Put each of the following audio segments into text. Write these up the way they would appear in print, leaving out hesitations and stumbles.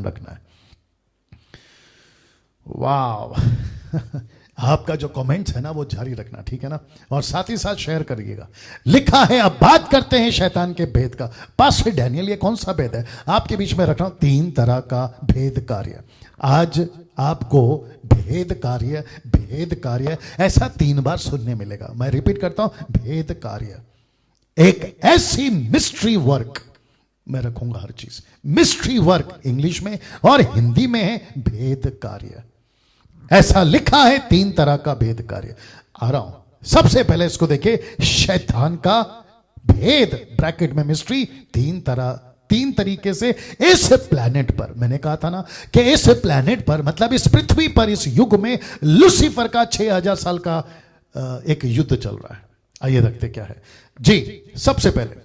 ध्यान रखना है। वाह आपका जो कमेंट्स है ना वो जारी रखना, ठीक है ना, और साथ ही साथ शेयर करिएगा। लिखा है अब बात करते हैं शैतान के भेद का। पास्टर डैनियल ये कौन सा भेद है? आपके बीच में रख रहा हूं 3 तरह का भेद कार्य। आज आपको भेद कार्य ऐसा 3 बार सुनने मिलेगा। मैं रिपीट करता हूं, भेद कार्य एक ऐसी मिस्ट्री वर्क मैं रखूंगा। हर चीज मिस्ट्री वर्क इंग्लिश में और हिंदी में है भेद कार्य। ऐसा लिखा है 3 तरह का भेद कार्य। आ रहा हूं, सबसे पहले इसको देखिए, शैतान का भेद ब्रैकेट में मिस्ट्री 3 तरीके से इस प्लैनेट पर। मैंने कहा था ना कि इस प्लैनेट पर मतलब इस पृथ्वी पर इस युग में लूसीफर का 6000 साल का एक युद्ध चल रहा है। आइए देखते क्या है जी। सबसे पहले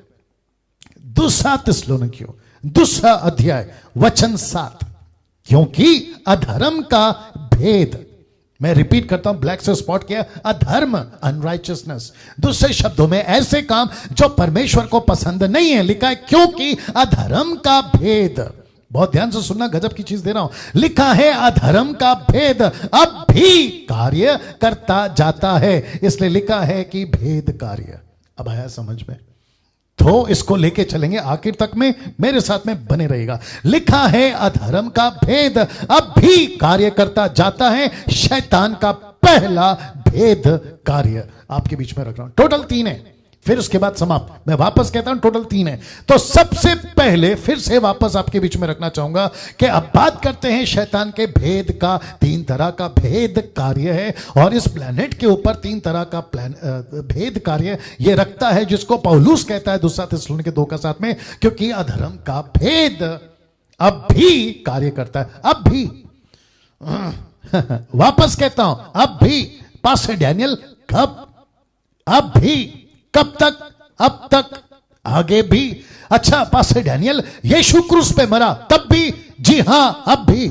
2 थिस्सलुनीकियों 2 अध्याय वचन 7, क्योंकि अधर्म का भेद, मैं रिपीट करता हूं, ब्लैक से स्पॉट किया, अधर्म अनराइचियसनेस, दूसरे शब्दों में ऐसे काम जो परमेश्वर को पसंद नहीं है। लिखा है क्योंकि अधर्म का भेद, बहुत ध्यान से सुनना, गजब की चीज दे रहा हूं। लिखा है अधर्म का भेद अब भी कार्य करता जाता है, इसलिए लिखा है कि भेद कार्य। अब आया समझ में? तो इसको लेके चलेंगे आखिर तक में, मेरे साथ में बने रहेगा। लिखा है अधर्म का भेद अब भी कार्य करता जाता है, शैतान का पहला भेद कार्य आपके बीच में रख रहा हूं। टोटल 3 है, फिर उसके बाद समाप्त। मैं वापस कहता हूं टोटल 3 है। तो सबसे पहले फिर से वापस आपके बीच में रखना चाहूंगा कि अब बात करते हैं शैतान के भेद का। 3 तरह का भेद कार्य है और इस प्लेनेट के ऊपर 3 तरह का भेद कार्य ये रखता है, जिसको पौलुस कहता है 2 थिस्सलुनीके 2 का 7 में, क्योंकि अधर्म का भेद अब भी कार्य करता है। अब भी वापस कहता हूं, अब भी। पास्टर डैनियल कब? अब भी। कब तक? अब तक, आगे भी। अच्छा पास्टर डैनियल यीशु क्रूस पे मरा तब भी? जी हां, अब भी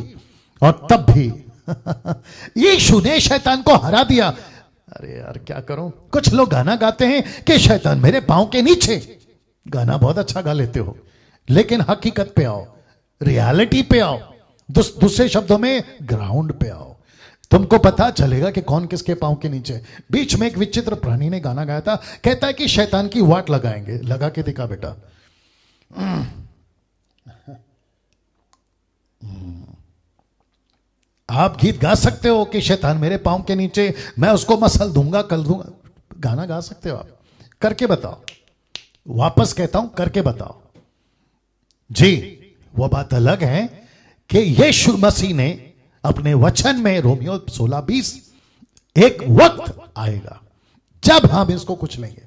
और तब भी। यीशु ने शैतान को हरा दिया। अरे यार क्या करूं, कुछ लोग गाना गाते हैं कि शैतान मेरे पांव के नीचे। गाना बहुत अच्छा गा लेते हो, लेकिन हकीकत पे आओ, रियलिटी पे आओ, दूसरे शब्दों में ग्राउंड पे आओ, तुमको पता चलेगा कि कौन किसके पांव के नीचे। बीच में एक विचित्र प्राणी ने गाना गाया था, कहता है कि शैतान की वाट लगाएंगे। लगा के दिखा बेटा। आप गीत गा सकते हो कि शैतान मेरे पांव के नीचे, मैं उसको मसल दूंगा, कल दूंगा। गाना गा सकते हो आप, करके बताओ। वापस कहता हूं, करके बताओ जी। वो बात अलग है कि यीशु मसीह ने अपने वचन में, रोमियो 16:20, एक वक्त आएगा जब हम इसको कुछ लेंगे,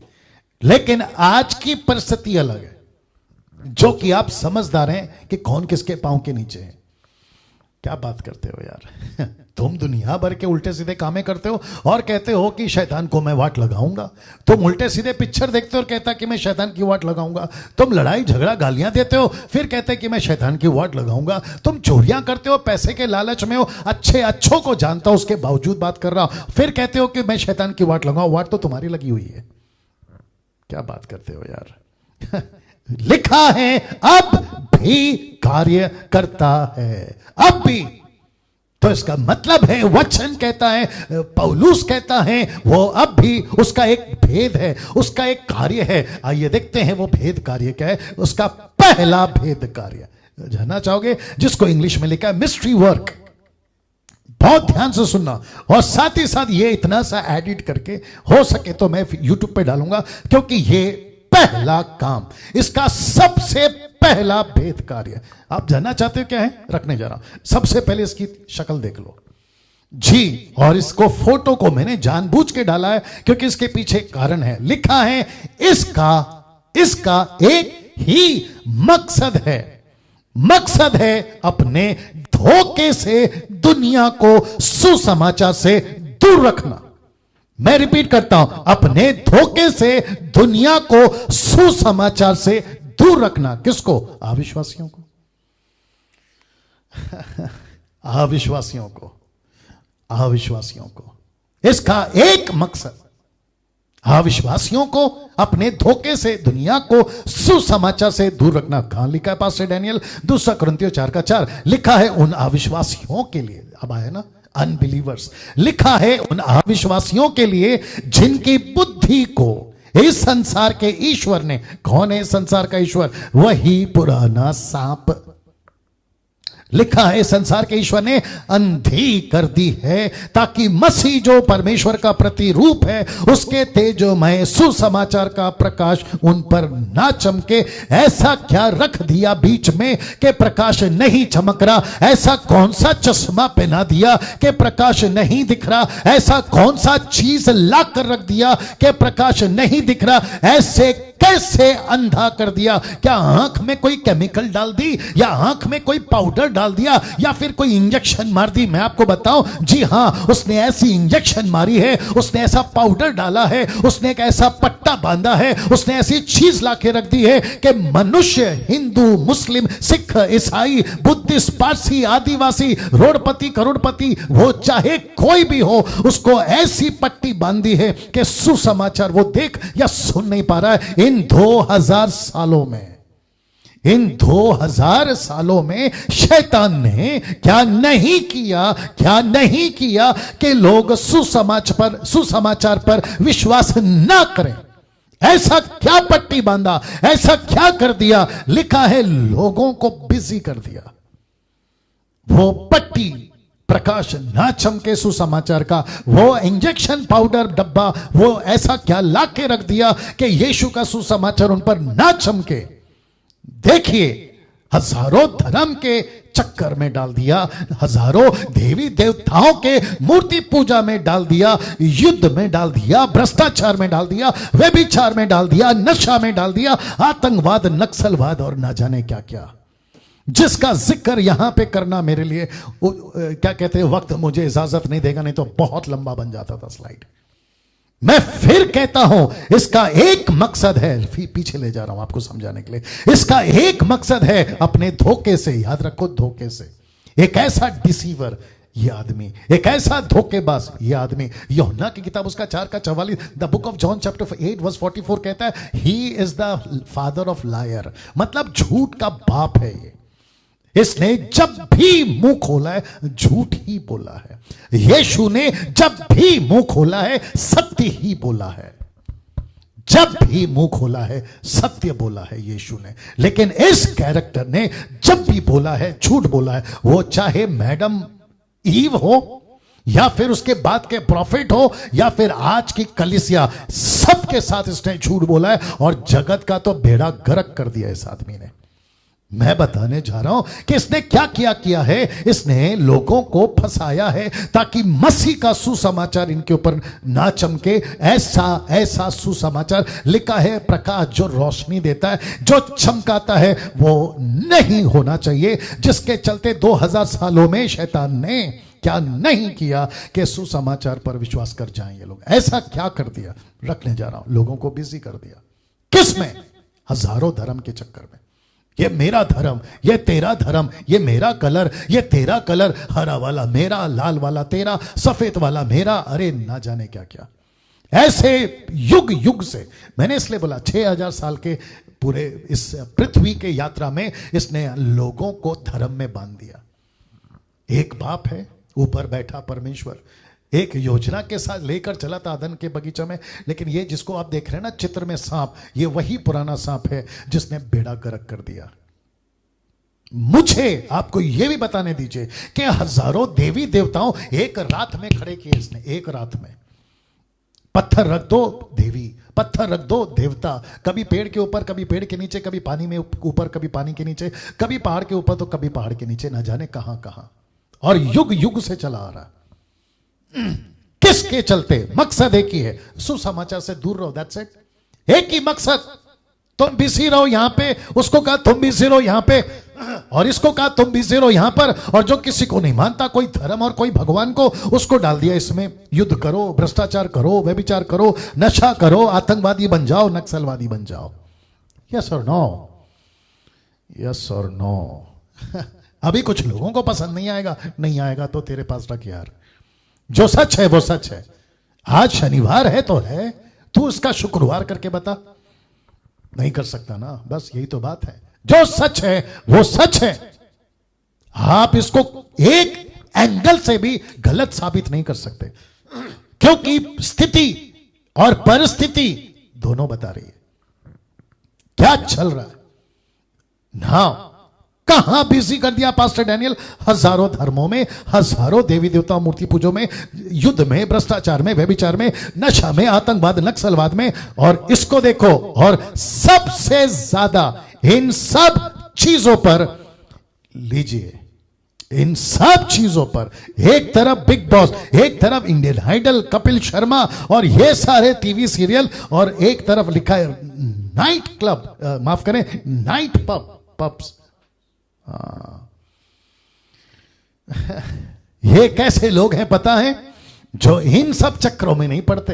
लेकिन आज की परिस्थिति अलग है, जो कि आप समझदार हैं कि कौन किसके पांव के नीचे है। क्या बात करते हो यार। तुम दुनिया भर के उल्टे सीधे कामें करते हो और कहते हो कि शैतान को मैं वाट लगाऊंगा। तुम उल्टे सीधे पिक्चर देखते हो और कहता कि मैं शैतान की वाट लगाऊंगा। तुम लड़ाई झगड़ा गालियां देते हो, फिर कहते कि मैं शैतान की वाट लगाऊंगा। तुम चोरियां करते हो, पैसे के लालच में हो, अच्छों को जानता हो उसके बावजूद बात कर रहा हो, फिर कहते हो कि मैं शैतान की वाट लगाऊं। वाट तो तुम्हारी लगी हुई है। क्या बात करते हो यार। लिखा है अब भी कार्य करता है, अब भी। तो इसका मतलब है, वचन कहता है, पौलुस कहता है, वो अब भी उसका एक भेद है, उसका एक कार्य है। आइए देखते हैं वो भेद कार्य क्या है। उसका पहला भेद कार्य जानना चाहोगे, जिसको इंग्लिश में लिखा है मिस्ट्री वर्क। बहुत ध्यान से सुनना, और साथ ही साथ ये इतना सा एडिट करके हो सके तो मैं यूट्यूब पे डालूंगा, क्योंकि ये पहला काम, इसका सबसे पहला भेद कार्य। आप जानना चाहते हो क्या है? रखने जा रहा हूं। सबसे पहले इसकी शक्ल देख लो जी, और इसको फोटो को मैंने जानबूझ के डाला है क्योंकि इसके पीछे कारण है। लिखा है इसका एक ही मकसद है अपने धोखे से दुनिया को सुसमाचार से दूर रखना। मैं रिपीट करता हूं, अपने धोखे से दुनिया को सुसमाचार से दूर रखना। किसको? अविश्वासियों को। अविश्वासियों को इसका एक मकसद, अविश्वासियों को अपने धोखे से दुनिया को सुसमाचार से दूर रखना। कहां लिखा है पास्टर डैनियल? 2 कुरिन्थियों 4:4 लिखा है उन अविश्वासियों के लिए। अब आया ना, अनबिलीवर्स। लिखा है उन अविश्वासियों के लिए जिनकी बुद्धि को इस संसार के ईश्वर ने, कौन है संसार का ईश्वर? वही पुराना सांप। लिखा है संसार के ईश्वर ने अंधी कर दी है, ताकि मसीह जो परमेश्वर का प्रतिरूप है, उसके तेजोमय सुसमाचार का प्रकाश उन पर ना चमके। ऐसा क्या रख दिया बीच में कि प्रकाश नहीं चमक रहा? ऐसा कौन सा चश्मा पहना दिया कि प्रकाश नहीं दिख रहा? ऐसा कौन सा चीज ला कर रख दिया कि प्रकाश नहीं दिख रहा? ऐसे कैसे अंधा कर दिया? क्या आंख में कोई केमिकल डाल दी, या आंख में कोई पाउडर डाल दिया, या फिर कोई इंजेक्शन मार दी? मैं आपको बताऊं, जी हां, उसने ऐसी इंजेक्शन मारी है, उसने ऐसा पाउडर डाला है, उसने एक ऐसा पट्टा बांधा है, उसने ऐसी चीज लाके रख दी है कि मनुष्य, हिंदू, मुस्लिम, सिख, ईसाई, बुद्धिस्ट, पारसी, आदिवासी, रोडपति, करोड़पति, वो चाहे कोई भी हो, उसको ऐसी पट्टी बांधी है कि सुसमाचार वो देख या सुन नहीं पा रहा है। इन 2000 सालों में, इन 2000 सालों में शैतान ने क्या नहीं किया, क्या नहीं किया कि लोग सुसमाचार पर विश्वास ना करें। ऐसा क्या पट्टी बांधा, ऐसा क्या कर दिया? लिखा है लोगों को बिजी कर दिया। वो पट्टी, प्रकाश ना चमके सुसमाचार का, वो इंजेक्शन पाउडर डब्बा, वो ऐसा क्या लाके रख दिया कि यीशु का सुसमाचार उन पर ना चमके। देखिए, हजारों धर्म के चक्कर में डाल दिया, हजारों देवी देवताओं के मूर्ति पूजा में डाल दिया, युद्ध में डाल दिया, भ्रष्टाचार में डाल दिया, व्यभिचार में डाल दिया, नशा में डाल दिया, आतंकवाद, नक्सलवाद और ना जाने क्या क्या, जिसका जिक्र यहां पे करना मेरे लिए क्या कहते हैं, वक्त मुझे इजाजत नहीं देगा, नहीं तो बहुत लंबा बन जाता था स्लाइड। मैं फिर कहता हूं, इसका एक मकसद है, पीछे ले जा रहा हूं आपको समझाने के लिए, इसका एक मकसद है अपने धोखे से, याद रखो धोखे से, एक ऐसा डिसीवर ये आदमी, एक ऐसा धोखेबाज ये आदमी। यूहन्ना की किताब उसका 4:44, the book of John chapter 8:44 कहता है, he is the father of liar, मतलब झूठ का बाप है ये। इसने जब भी मुंह खोला है झूठ ही बोला है। यीशु ने जब भी मुंह खोला है सत्य ही बोला है, जब भी मुंह खोला है सत्य बोला है यीशु ने। लेकिन इस कैरेक्टर ने जब भी बोला है झूठ बोला है, वो चाहे मैडम ईव हो, या फिर उसके बाद के प्रॉफिट हो, या फिर आज की कलीसिया, सबके साथ इसने झूठ बोला है और जगत का तो बेड़ा गर्क कर दिया इस आदमी ने। मैं बताने जा रहा हूं कि इसने क्या किया है, इसने लोगों को फंसाया है ताकि मसीह का सुसमाचार इनके ऊपर ना चमके। ऐसा सुसमाचार लिखा है, प्रकाश जो रोशनी देता है, जो चमकाता है, वो नहीं होना चाहिए, जिसके चलते 2000 सालों में शैतान ने क्या नहीं किया कि सुसमाचार पर विश्वास कर जाएं ये लोग। ऐसा क्या कर दिया, रखने जा रहा हूं, लोगों को बिजी कर दिया। किसमें? हजारों धर्म के चक्कर में। ये मेरा धर्म, ये तेरा धर्म, ये मेरा कलर, ये तेरा कलर, हरा वाला मेरा, लाल वाला तेरा, सफेद वाला मेरा, अरे ना जाने क्या क्या। ऐसे युग युग से, मैंने इसलिए बोला 6000 साल के पूरे इस पृथ्वी के यात्रा में इसने लोगों को धर्म में बांध दिया। एक बाप है, ऊपर बैठा परमेश्वर, एक योजना के साथ लेकर चला था अदन के बगीचा में। लेकिन ये जिसको आप देख रहे हैं ना चित्र में सांप, ये वही पुराना सांप है जिसने बेड़ा गर्क कर दिया। मुझे आपको यह भी बताने दीजिए कि हजारों देवी देवताओं एक रात में खड़े किए इसने, एक रात में। पत्थर रख दो देवी, पत्थर रख दो देवता, कभी पेड़ के ऊपर, कभी पेड़ के नीचे, कभी पानी में ऊपर, कभी पानी के नीचे, कभी पहाड़ के ऊपर तो कभी पहाड़ के नीचे, ना जाने कहां कहां, और युग युग से चला आ रहा। किसके चलते? मकसद एक ही है, सुसमाचार से दूर रहो, दैट्स इट। एक ही मकसद, तुम बिजी रहो यहां पे, उसको कहा तुम बिजी रहो यहां पे, और इसको कहा तुम बिजी रहो यहां पर, और जो किसी को नहीं मानता, कोई धर्म और कोई भगवान को, उसको डाल दिया इसमें। युद्ध करो, भ्रष्टाचार करो, व्यभिचार करो, नशा करो, आतंकवादी बन जाओ, नक्सलवादी बन जाओ। यस और नो, यस और नो। अभी कुछ लोगों को पसंद नहीं आएगा, नहीं आएगा तो तेरे पास रख यार, जो सच है वो सच है। आज शनिवार है तो है, तू इसका शुक्रवार करके बता। नहीं कर सकता ना। बस यही तो बात है, जो सच है वो सच है। आप इसको एक एंगल से भी गलत साबित नहीं कर सकते, क्योंकि स्थिति और परिस्थिति दोनों बता रही है क्या चल रहा है ना। कहां बिजी कर दिया पास्टर डैनियल? हजारों धर्मों में, हजारों देवी देवता मूर्ति पूजों में, युद्ध में, भ्रष्टाचार में, व्यभिचार में, नशा में, आतंकवाद, नक्सलवाद में। और इसको देखो, और सबसे ज्यादा इन सब चीजों पर लीजिए, इन सब चीजों पर एक तरफ बिग बॉस, एक तरफ इंडियन आइडल, कपिल शर्मा और ये सारे टीवी सीरियल, और एक तरफ लिखा है नाइट क्लब, माफ करें, नाइट पब्स। ये कैसे लोग हैं पता है, जो इन सब चक्रों में नहीं पड़ते।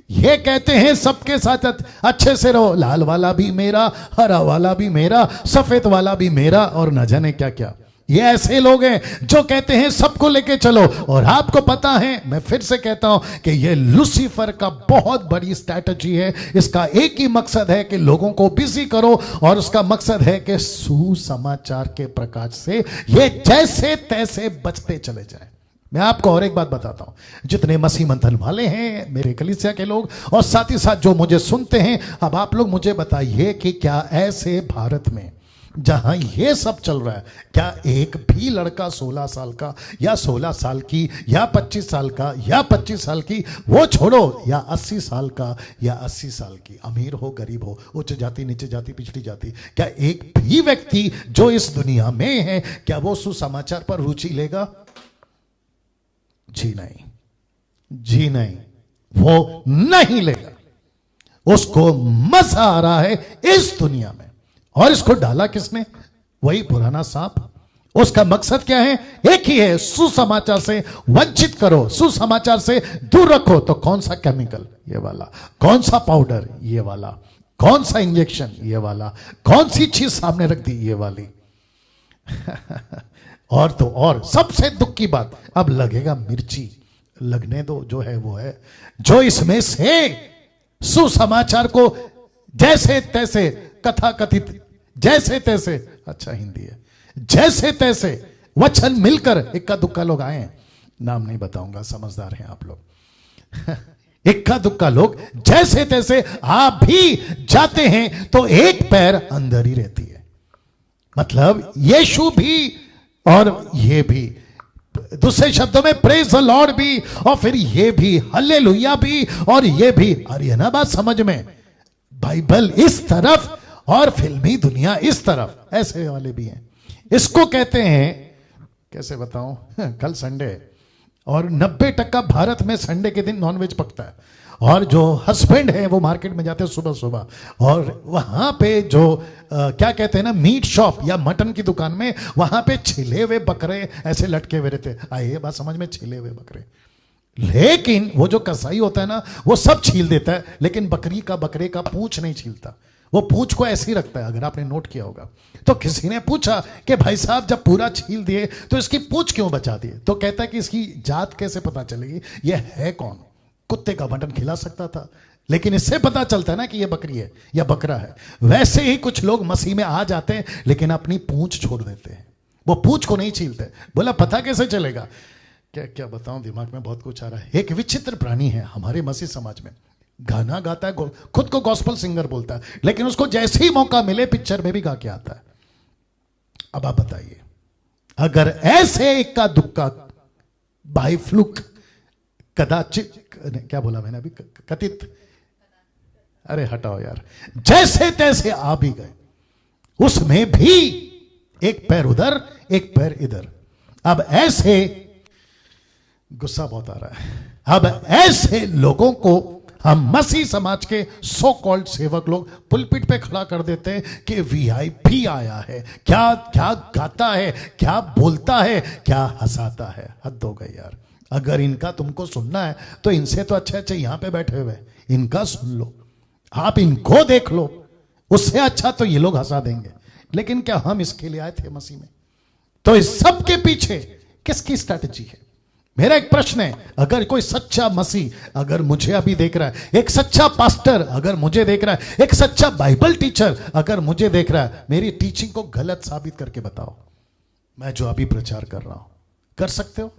ये कहते हैं सबके साथ अच्छे से रहो, लाल वाला भी मेरा, हरा वाला भी मेरा, सफेद वाला भी मेरा, और न जाने क्या क्या। ये ऐसे लोग हैं जो कहते हैं सबको लेके चलो। और आपको पता है, मैं फिर से कहता हूं कि ये लूसीफर का बहुत बड़ी स्ट्रैटेजी है। इसका एक ही मकसद है कि लोगों को बिजी करो, और उसका मकसद है कि सुसमाचार के प्रकाश से ये जैसे तैसे बचते चले जाएं। मैं आपको और एक बात बताता हूं, जितने मसीह मंथन वाले हैं, मेरे कलीसिया के लोग, और साथ ही साथ जो मुझे सुनते हैं, अब आप लोग मुझे बताइए कि क्या ऐसे भारत में जहां ये सब चल रहा है, क्या एक भी लड़का 16 साल का या 16 साल की या 25 साल का या 25 साल की, वो छोड़ो, या 80 साल का या 80 साल की, अमीर हो गरीब हो, उच्च जाति नीचे जाति पिछड़ी जाति, क्या एक भी व्यक्ति जो इस दुनिया में है, क्या वो सुसमाचार पर रुचि लेगा? जी नहीं, जी नहीं, वो नहीं लेगा। उसको मजा आ रहा है इस दुनिया में, और इसको डाला किसने? वही पुराना सांप। उसका मकसद क्या है? एक ही है, सुसमाचार से वंचित करो, सुसमाचार से दूर रखो। तो कौन सा केमिकल? ये वाला। कौन सा पाउडर? ये वाला। कौन सा इंजेक्शन? ये वाला। कौन सी चीज सामने रख दी? ये वाली। और तो और सबसे दुख की बात, अब लगेगा मिर्ची, लगने दो, जो है वो है। जो इसमें से सुसमाचार को जैसे तैसे, कथा कथित जैसे तैसे, अच्छा हिंदी है, जैसे तैसे वचन मिलकर, इक्का दुक्का लोग आए हैं, नाम नहीं बताऊंगा, समझदार हैं आप लोग। इक्का दुक्का लोग जैसे तैसे आप भी जाते हैं तो एक पैर अंदर ही रहती है। मतलब यीशु भी और ये भी, दूसरे शब्दों में प्रेज द लॉर्ड भी, और फिर ये भी हालेलुया भी, और ये भी। और ये ना बात समझ में, बाइबल इस तरफ और फिल्मी दुनिया इस तरफ, ऐसे वाले भी हैं। इसको कहते हैं, कैसे बताऊं, कल संडे है और 90% भारत में संडे के दिन नॉनवेज पकता है। और जो हस्बैंड है वो मार्केट में जाते हैं सुबह सुबह, और वहां पे जो क्या कहते हैं ना, मीट शॉप या मटन की दुकान में, वहां पे छिले हुए बकरे ऐसे लटके हुए रहते। आइए बात समझ में, छिले हुए बकरे। लेकिन वो जो कसाई होता है ना, वो सब छील देता है, लेकिन बकरे का पूंछ नहीं छीलता। वो पूंछ को ऐसे ही रखता है, अगर आपने नोट किया होगा। तो किसी ने पूछा कि भाई साहब, जब पूरा छील दिए तो इसकी पूंछ क्यों बचा दिए? तो कहता है कि इसकी जात कैसे पता चलेगी, ये है कौन? कुत्ते का मटन खिला सकता था, लेकिन इससे पता चलता है ना कि ये बकरी है या बकरा है। वैसे ही कुछ लोग मसीह में आ जाते हैं, लेकिन अपनी पूंछ छोड़ देते हैं, वो पूंछ को नहीं छीलते। बोला पता कैसे चलेगा? क्या क्या बताऊं, दिमाग में बहुत कुछ आ रहा है। एक विचित्र प्राणी है हमारे मसीह समाज में, गाना गाता है, खुद को गॉस्पल सिंगर बोलता है, लेकिन उसको जैसे ही मौका मिले पिक्चर में भी गा के आता है। अब आप बताइए, अगर ऐसे इक्का दुक्का, बाई फ्लूक, कदाचित, क्या बोला मैंने अभी, कथित, अरे हटाओ यार, जैसे तैसे आ भी गए, उसमें भी एक पैर उधर एक पैर इधर। अब ऐसे, गुस्सा बहुत आ रहा है, अब ऐसे लोगों को हम मसीह समाज के सो कॉल्ड सेवक लोग पुलपिट पे खड़ा कर देते हैं कि वीआईपी आया है। क्या क्या गाता है, क्या बोलता है, क्या हंसाता है। हद हो गई यार। अगर इनका तुमको सुनना है तो इनसे तो अच्छे अच्छे यहां पे बैठे हुए, इनका सुन लो, आप इनको देख लो, उससे अच्छा तो ये लोग हंसा देंगे। लेकिन क्या हम इसके लिए आए थे मसीह में? तो इस सब के पीछे किसकी स्ट्रैटेजी है? मेरा एक प्रश्न है, अगर कोई सच्चा मसीह अगर मुझे अभी देख रहा है, एक सच्चा पास्टर अगर मुझे देख रहा है, एक सच्चा बाइबल टीचर अगर मुझे देख रहा है, मेरी टीचिंग को गलत साबित करके बताओ, मैं जो अभी प्रचार कर रहा हूं, कर सकते हो?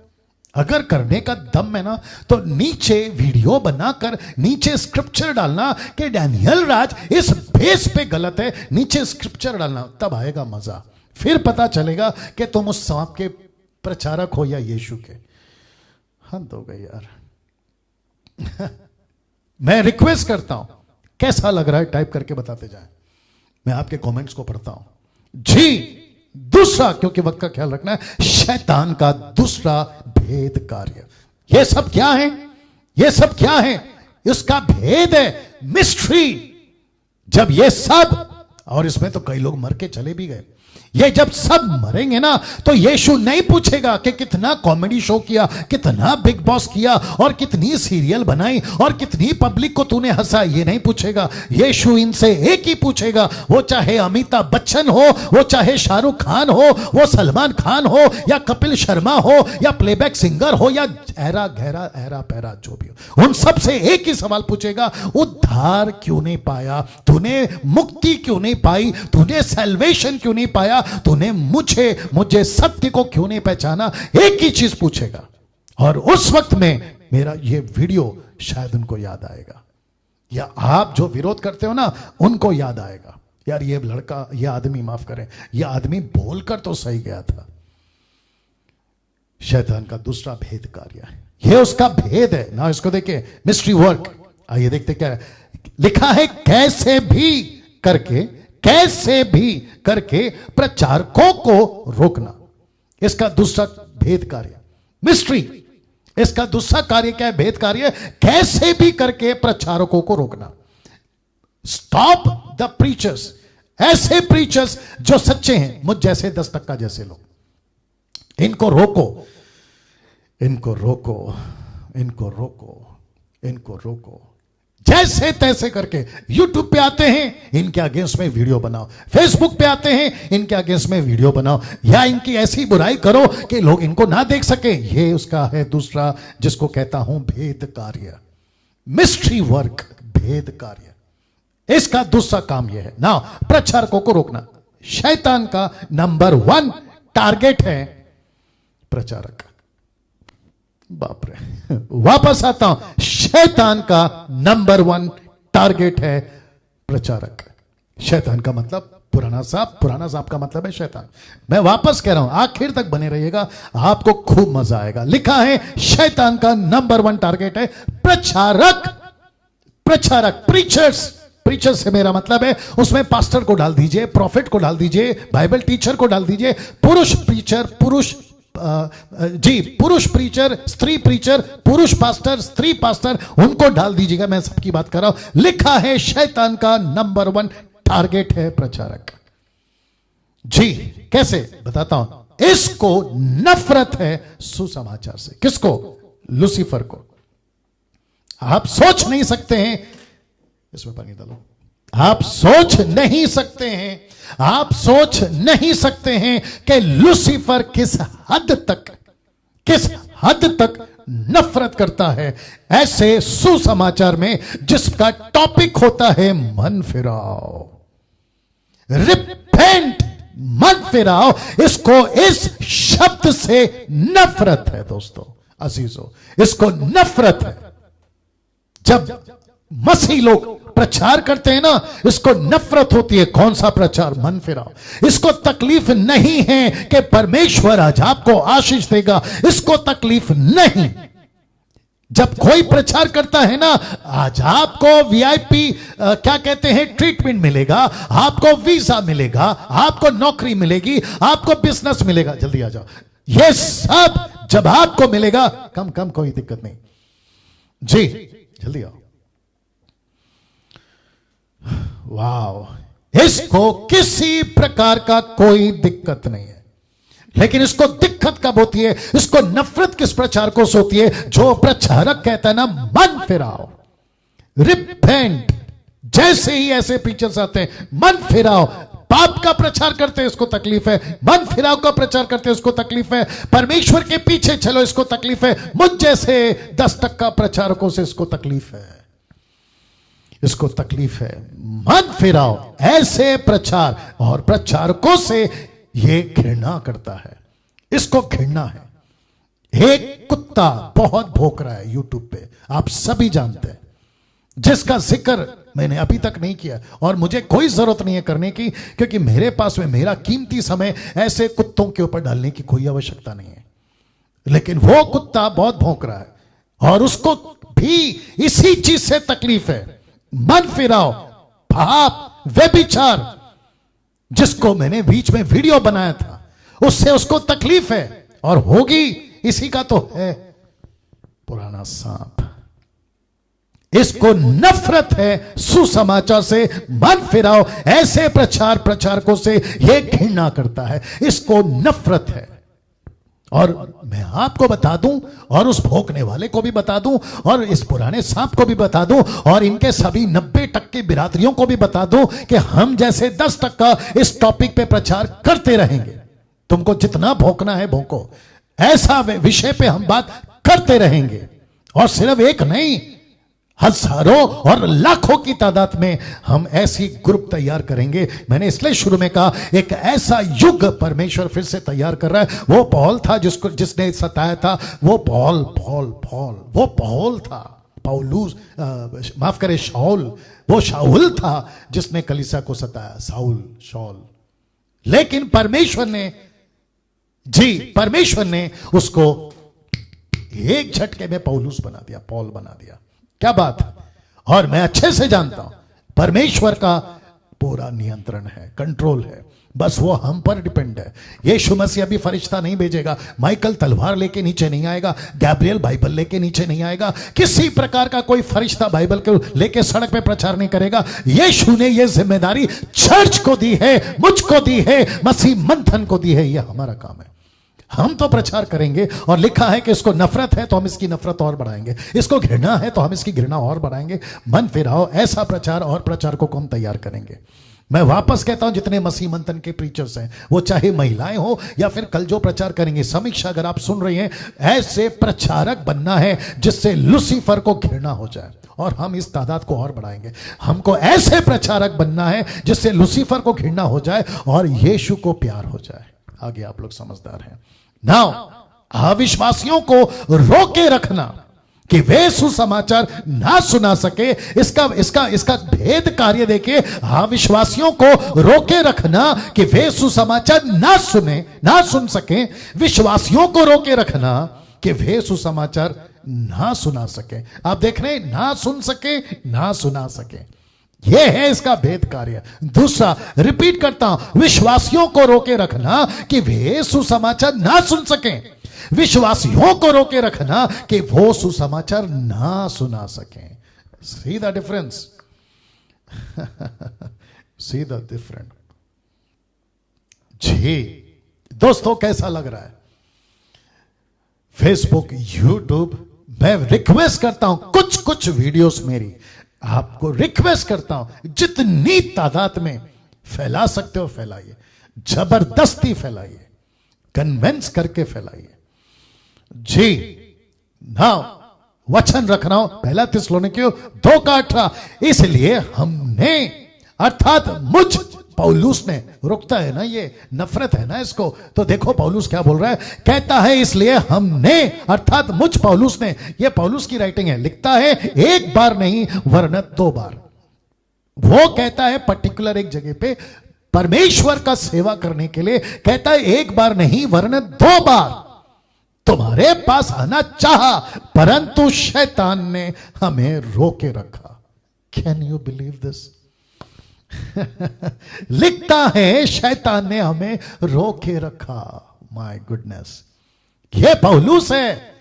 अगर करने का दम है ना, तो नीचे वीडियो बनाकर नीचे स्क्रिप्चर डालना कि डैनियल राज इस बेस पे गलत है, नीचे स्क्रिप्चर डालना, तब आएगा मजा। फिर पता चलेगा कि तुम उस सांप के प्रचारक हो या यीशु के। हद हो गई यार। मैं रिक्वेस्ट करता हूं, कैसा लग रहा है टाइप करके बताते जाएं, मैं आपके कमेंट्स को पढ़ता हूं जी। दूसरा, क्योंकि वक्त का ख्याल रखना है, शैतान का दूसरा भेद कार्य। ये सब क्या है? ये सब क्या है? इसका भेद है, मिस्ट्री। जब ये सब, और इसमें तो कई लोग मर के चले भी गए, ये जब सब मरेंगे ना, तो यीशु नहीं पूछेगा कि कितना कॉमेडी शो किया, कितना बिग बॉस किया, और कितनी सीरियल बनाई, और कितनी पब्लिक को तूने हंसा। ये नहीं पूछेगा। यीशु इनसे एक ही पूछेगा, वो चाहे अमिताभ बच्चन हो, वो चाहे शाहरुख खान हो, वो सलमान खान हो, या कपिल शर्मा हो, या प्लेबैक सिंगर हो, या ऐरा गहरा ऐरा पैरा जो भी हो, उन सब से एक ही सवाल पूछेगा, उद्धार क्यों नहीं पाया तूने? मुक्ति क्यों नहीं पाई तूने? सैल्वेशन क्यों नहीं पाया तूने? मुझे सत्य को क्यों नहीं पहचाना? एक ही चीज पूछेगा। और उस वक्त में मेरा ये वीडियो शायद उनको याद आएगा, या आप जो विरोध करते हो ना, उनको याद आएगा, यार ये लड़का, ये आदमी, माफ करें, ये आदमी बोलकर तो सही गया था। शैतान का दूसरा भेद कार्य है, ये उसका भेद है ना। इसको देखिए, मिस्ट्री वर्क। आइए देखते क्या है। लिखा है, कैसे भी करके प्रचारकों को रोकना। इसका दूसरा भेद कार्य, मिस्ट्री। इसका दूसरा कार्य क्या है? भेद कार्य। कैसे भी करके प्रचारकों को रोकना। Stop the preachers. ऐसे प्रीचर्स जो सच्चे हैं, मुझ जैसे 10 टक्का जैसे लोग, इनको रोको, इनको रोको, इनको रोको, इनको रोको। जैसे तैसे करके YouTube पे आते हैं, इनके अगेंस्ट में वीडियो बनाओ। फेसबुक पे आते हैं, इनके अगेंस्ट में वीडियो बनाओ, या इनकी ऐसी बुराई करो कि लोग इनको ना देख सके। ये उसका है दूसरा, जिसको कहता हूं भेद कार्य, मिस्ट्री वर्क, भेद कार्य। इसका दूसरा काम यह है ना, प्रचारकों को रोकना। शैतान का नंबर 1 टारगेट है प्रचारक। बाप रे, वापस आता हूं, शैतान का नंबर 1 टारगेट है प्रचारक। शैतान का मतलब पुराना सांप का मतलब है शैतान। मैं वापस कह रहा हूं, आखिर तक बने रहिएगा, आपको खूब मजा आएगा। लिखा है, शैतान का नंबर 1 टारगेट है प्रचारक। प्रीचर्स से मेरा मतलब है, उसमें पास्टर को डाल दीजिए, प्रॉफिट को डाल दीजिए, बाइबल टीचर को डाल दीजिए, पुरुष प्रीचर, स्त्री प्रीचर, पुरुष पास्टर, स्त्री पास्टर, उनको डाल दीजिएगा। मैं सबकी बात कर रहा हूं। लिखा है, शैतान का नंबर 1 टारगेट है प्रचारक। जी, कैसे बताता हूं। इसको नफरत है सुसमाचार से। किसको? लूसीफर को। आप सोच नहीं सकते हैं, इसमें पानी डालो, आप सोच नहीं सकते हैं कि लूसीफर किस हद तक नफरत करता है ऐसे सुसमाचार में, जिसका टॉपिक होता है मन फिराओ, रिपेंट, मन फिराओ। इसको, इस शब्द से नफरत है दोस्तों, अजीजों, इसको नफरत है। जब मसीह लोग प्रचार करते हैं ना, इसको नफरत होती है। कौन सा प्रचार? मन फिराओ। इसको तकलीफ नहीं है कि परमेश्वर आज आपको आशीष देगा, इसको तकलीफ नहीं। जब कोई प्रचार करता है ना, आज आपको VIP क्या कहते हैं, ट्रीटमेंट मिलेगा, आपको वीजा मिलेगा, आपको नौकरी मिलेगी, आपको बिजनेस मिलेगा, जल्दी आ जाओ, ये सब जब आपको मिलेगा, कम कोई दिक्कत नहीं जी, जल्दी आओ। वाह, इसको किसी प्रकार का कोई दिक्कत नहीं है। लेकिन इसको दिक्कत कब होती है, इसको नफरत किस प्रचार को होती है? जो प्रचारक कहता है ना, मन फिराओ, रिपेंट। जैसे ही ऐसे पिक्चर्स आते हैं, मन फिराओ, पाप का प्रचार करते हैं इसको तकलीफ है, मन फिराव का प्रचार करते हैं इसको तकलीफ है, परमेश्वर के पीछे चलो इसको तकलीफ है, मुझ जैसे 10% प्रचारकों से इसको तकलीफ है, इसको तकलीफ है। मन फिराओ ऐसे प्रचार और प्रचारकों से ये घृणा करता है, इसको घृणा है। एक कुत्ता बहुत भौंक रहा है यूट्यूब पे, आप सभी जानते हैं, जिसका जिक्र मैंने अभी तक नहीं किया और मुझे कोई जरूरत नहीं है करने की, क्योंकि मेरे पास में मेरा कीमती समय ऐसे कुत्तों के ऊपर डालने की कोई आवश्यकता नहीं है। लेकिन वो कुत्ता बहुत भौंक रहा है और उसको भी इसी चीज से तकलीफ है, मन फिराओ, पाप, व्यभिचार, जिसको मैंने बीच में वीडियो बनाया था, उससे उसको तकलीफ है और होगी। इसी का तो है पुराना सांप, इसको नफरत है सुसमाचार से। मन फिराओ ऐसे प्रचार प्रचारकों से यह घृणा करता है, इसको नफरत है। और मैं आपको बता दूं और उस भोंकने वाले को भी बता दूं और इस पुराने सांप को भी बता दूं और इनके सभी 90% बिरादरियों को भी बता दूं कि हम जैसे 10% इस टॉपिक पे प्रचार करते रहेंगे। तुमको जितना भौंकना है भौंको, ऐसा विषय पे हम बात करते रहेंगे। और सिर्फ एक नहीं, हजारों और लाखों की तादाद में हम ऐसी ग्रुप तैयार करेंगे। मैंने इसलिए शुरू में कहा एक ऐसा युग परमेश्वर फिर से तैयार कर रहा है। वो पौल था जिसने सताया था, वो पौल था, पौलुस, माफ करे शाऊल, वो शाऊल था जिसने कलीसिया को सताया, शाऊल। लेकिन परमेश्वर ने उसको एक झटके में पौलुस बना दिया, पौल बना दिया। क्या बात है। और मैं अच्छे से जानता हूं परमेश्वर का पूरा नियंत्रण है, कंट्रोल है, बस वो हम पर डिपेंड है। यीशु मसीह अभी फरिश्ता नहीं भेजेगा, माइकल तलवार लेके नीचे नहीं आएगा, गैब्रियल बाइबल लेके नीचे नहीं आएगा, किसी प्रकार का कोई फरिश्ता बाइबल को लेके सड़क पे प्रचार नहीं करेगा। यीशु ने ये जिम्मेदारी चर्च को दी है, मुझको दी है, मसीह मंथन को दी है। ये हमारा काम है, हम तो प्रचार करेंगे। और लिखा है कि इसको नफरत है तो हम इसकी नफरत और बढ़ाएंगे, इसको घृणा है तो हम इसकी घृणा और बढ़ाएंगे। मन फिराओ ऐसा प्रचार और प्रचारकों को हम तैयार करेंगे। मैं वापस कहता हूं, जितने मसीह मंथन के प्रीचर्स हैं, वो चाहे महिलाएं हो या फिर कल जो प्रचार करेंगे, समीक्षा अगर आप सुन रही हैं, ऐसे प्रचारक बनना है जिससे लूसीफर को घृणा हो जाए। और हम इस तादाद को और बढ़ाएंगे। हमको ऐसे प्रचारक बनना है जिससे लूसीफर को घृणा हो जाए और यीशु को प्यार हो जाए। आगे आप लोग समझदार हैं। नाउ अविश्वासियों को रोके रखना कि वे सुसमाचार ना सुना सके, इसका भेद कार्य देखिए। अविश्वासियों को रोके रखना कि वे सुसमाचार ना सुन सके, विश्वासियों को रोके रखना कि वे सुसमाचार ना सुना सके। आप देख रहे हैं, ना सुन सके, ना सुना सके, यह है इसका भेद कार्य। दूसरा, रिपीट करता हूं, विश्वासियों को रोके रखना कि वे सुसमाचार ना सुन सके, विश्वासियों को रोके रखना कि वो सुसमाचार ना सुना सके। See the difference, see the difference. जी दोस्तों, कैसा लग रहा है फेसबुक, यूट्यूब? मैं रिक्वेस्ट करता हूं, कुछ वीडियोस मेरी आपको रिक्वेस्ट करता हूं, जितनी तादाद में फैला सकते हो फैलाइए, जबरदस्ती फैलाइए, कन्वेंस करके फैलाइए। जी ना, वचन रख रहा हूं, पहला थिस्सलुनीकियों 2:18। इसलिए हमने, अर्थात मुझ पौलुस ने, रुकता है ना, ये नफरत है ना इसको। तो देखो पौलुस क्या बोल रहा है, कहता है इसलिए हमने, अर्थात मुझ पौलुस ने, ये पौलुस की राइटिंग है, लिखता है एक बार नहीं वरन 2 बार। वो कहता है पर्टिकुलर एक जगह पे परमेश्वर का सेवा करने के लिए, कहता है एक बार नहीं वरन 2 बार तुम्हारे पास आना चाहा, परंतु शैतान ने हमें रोके रखा। Can you believe this? लिखता है शैतान ने हमें रोके रखा। माय गुडनेस, ये पौलुस है,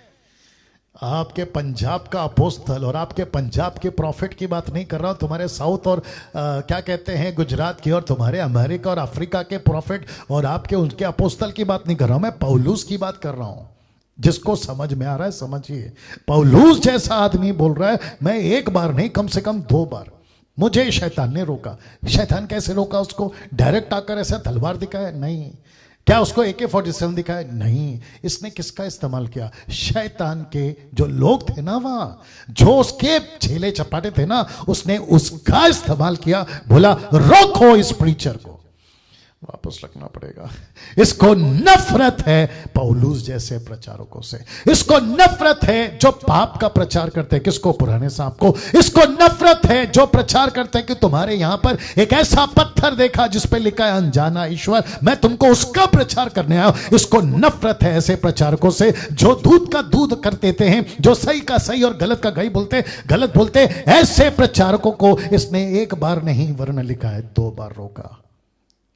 आपके पंजाब का अपोस्तल और आपके पंजाब के प्रॉफिट की बात नहीं कर रहा हूं, तुम्हारे साउथ और क्या कहते हैं गुजरात की और तुम्हारे अमेरिका और अफ्रीका के प्रॉफिट और आपके उनके अपोस्तल की बात नहीं कर रहा हूं, मैं पौलुस की बात कर रहा हूं। जिसको समझ में आ रहा है समझिए। पौलुस जैसा आदमी बोल रहा है, मैं एक बार नहीं कम से कम 2 बार। मुझे शैतान ने रोका। शैतान कैसे रोका उसको? डायरेक्ट आकर ऐसा तलवार दिखाया? नहीं। क्या उसको AK-47 दिखाया? नहीं। इसने किसका इस्तेमाल किया? शैतान के जो लोग थे ना वहां, जो उसके झेले चपाटे थे ना, उसने उसका इस्तेमाल किया। बोला रोको इस प्रीचर को, वापस रखना पड़ेगा। इसको नफरत है पौलुस जैसे प्रचारकों से। इसको नफरत है जो पाप का प्रचार करते हैं। किसको? पुराने सांप को। इसको नफरत है जो प्रचार करते हैं कि तुम्हारे यहां पर एक ऐसा पत्थर देखा जिस पे लिखा है अनजाना ईश्वर, मैं तुमको उसका प्रचार करने आया। इसको नफरत है ऐसे प्रचारकों से जो दूध का दूध कर देते हैं, जो सही का सही और गलत का गलत बोलते। ऐसे प्रचारकों को इसने एक बार नहीं वरन लिखा है 2 बार रोका।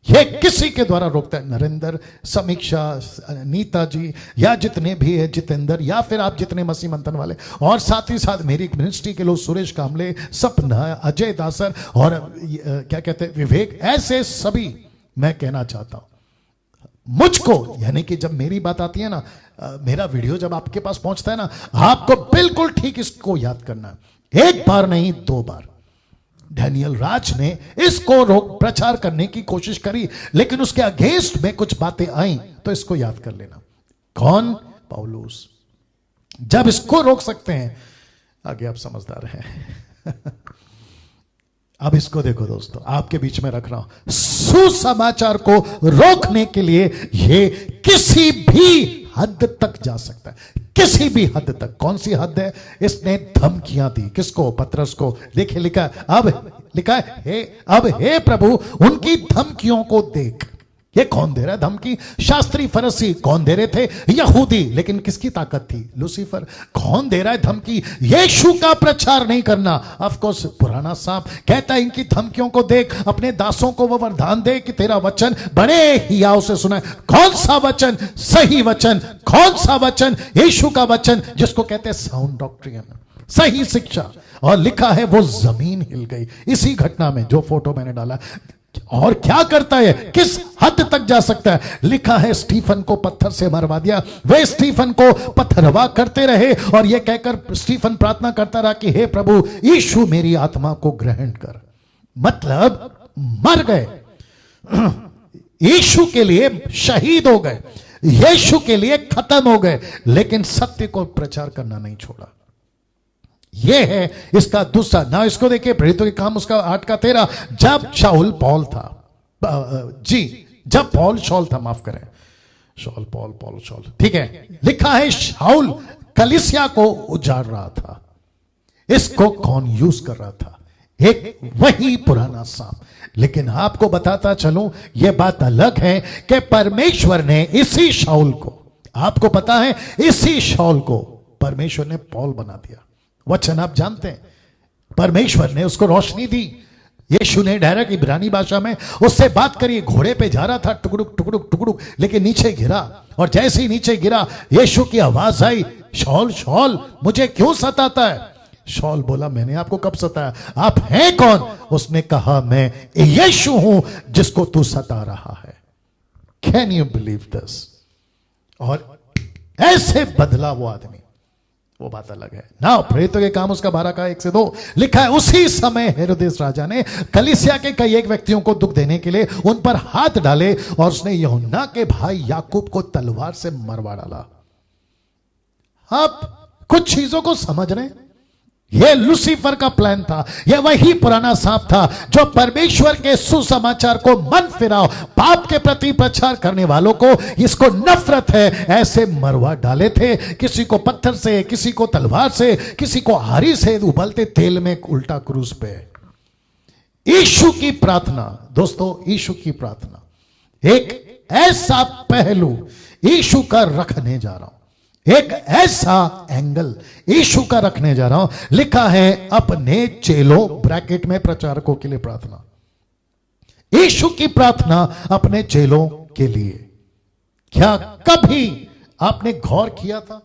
ये किसी के द्वारा रोकता है? नरेंद्र, समीक्षा, नीता जी, या जितने भी है, जितेंद्र, या फिर आप जितने मसीह मंथन वाले, और साथ ही साथ मेरी मिनिस्ट्री के लोग, सुरेश कामले, सपना, अजय दासर और क्या कहते हैं विवेक, ऐसे सभी मैं कहना चाहता हूं मुझको, यानी कि जब मेरी बात आती है ना, मेरा वीडियो जब आपके पास पहुंचता है ना, आपको बिल्कुल ठीक इसको याद करना है। 1 बार नहीं 2 बार डैनियल राज ने इसको प्रचार करने की कोशिश करी, लेकिन उसके अगेंस्ट में कुछ बातें आई, तो इसको याद कर लेना। कौन? पौलुस। जब इसको रोक सकते हैं, आगे आप समझदार हैं। अब इसको देखो दोस्तों, आपके बीच में रख रहा हूं, सुसमाचार को रोकने के लिए ये किसी भी हद तक जा सकता है, किसी भी हद तक। कौन सी हद है? इसने धमकियां दी। किसको? पतरस को। देखिए लिखा है, अब लिखा है अब हे प्रभु उनकी धमकियों को देख। ये कौन दे रहा है धमकी? शास्त्री फरीसी। कौन दे रहे थे? यहूदी। लेकिन किसकी ताकत थी? लूसीफर। कौन दे रहा है धमकी? यीशु का प्रचार नहीं करना। ऑफ कोर्स पुराना सांप कहता है इनकी धमकियों को देख, अपने दासों को वो वरदान दे कि तेरा वचन बड़े हियाव से सुना है। कौन सा वचन? सही वचन। कौन सा वचन? यीशु का वचन, जिसको कहते हैं साउंड डॉक्ट्रिन, सही शिक्षा। और लिखा है वो जमीन हिल गई इसी घटना में, जो फोटो मैंने डाला। और क्या करता है? किस हद तक जा सकता है? लिखा है स्टीफन को पत्थर से मरवा दिया। वे स्टीफन को पत्थरवा करते रहे और यह कहकर स्टीफन प्रार्थना करता रहा कि हे प्रभु यीशु मेरी आत्मा को ग्रहण कर। मतलब मर गए, यीशु के लिए शहीद हो गए, यीशु के लिए खत्म हो गए, लेकिन सत्य को प्रचार करना नहीं छोड़ा। यह है इसका दूसरा ना। इसको देखिए, प्रेरितों के काम उसका 8:13। जब शाऊल पौल था, जब पौल शौल था, माफ करें, शौल पौल शौल, ठीक है। लिखा है शाऊल कलीसिया को उजाड़ रहा था। इसको कौन यूज कर रहा था? एक वही पुराना सांप। लेकिन आपको बताता चलूं, यह बात अलग है कि परमेश्वर ने इसी शाऊल को, आपको पता है, इसी शाऊल को परमेश्वर ने पौल बना दिया। वचन आप जानते हैं, परमेश्वर ने उसको रोशनी दी। यीशु ने डायरेक्ट इब्रानी भाषा में उससे बात करी। घोड़े पे जा रहा था, टुकड़ुक टुकड़ुक टुकड़ुक, लेकिन नीचे गिरा। और जैसे ही नीचे गिरा, यीशु की आवाज आई, शौल शौल मुझे क्यों सताता है? शौल बोला मैंने आपको कब सताया? आप हैं कौन? उसने कहा मैं यीशु हूं जिसको तू सता रहा है। Can you believe this? और ऐसे बदला वो आदमी, वो बात अलग है ना। प्रेरितों के काम उसका 12:1-2 लिखा है, उसी समय हेरोदेस राजा ने कलीसिया के कई एक व्यक्तियों को दुख देने के लिए उन पर हाथ डाले और उसने यूहन्ना के भाई याकूब को तलवार से मरवा डाला। आप कुछ चीजों को समझ रहे हैं? यह लूसीफर का प्लान था। यह वही पुराना सांप था जो परमेश्वर के सुसमाचार को मन फिराओ, पाप के प्रति प्रचार करने वालों को, इसको नफरत है, ऐसे मरवा डाले थे। किसी को पत्थर से, किसी को तलवार से, किसी को आरी से, उबलते तेल में उल्टा क्रूस पे। यीशु की प्रार्थना दोस्तों, यीशु की प्रार्थना, एक ऐसा पहलू यीशु का रखने जा रहा हूं, एक ऐसा एंगल यीशु का रखने जा रहा हूं। लिखा है अपने चेलों, ब्रैकेट में प्रचारकों के लिए प्रार्थना, यीशु की प्रार्थना अपने चेलों के लिए। क्या कभी आपने गौर किया था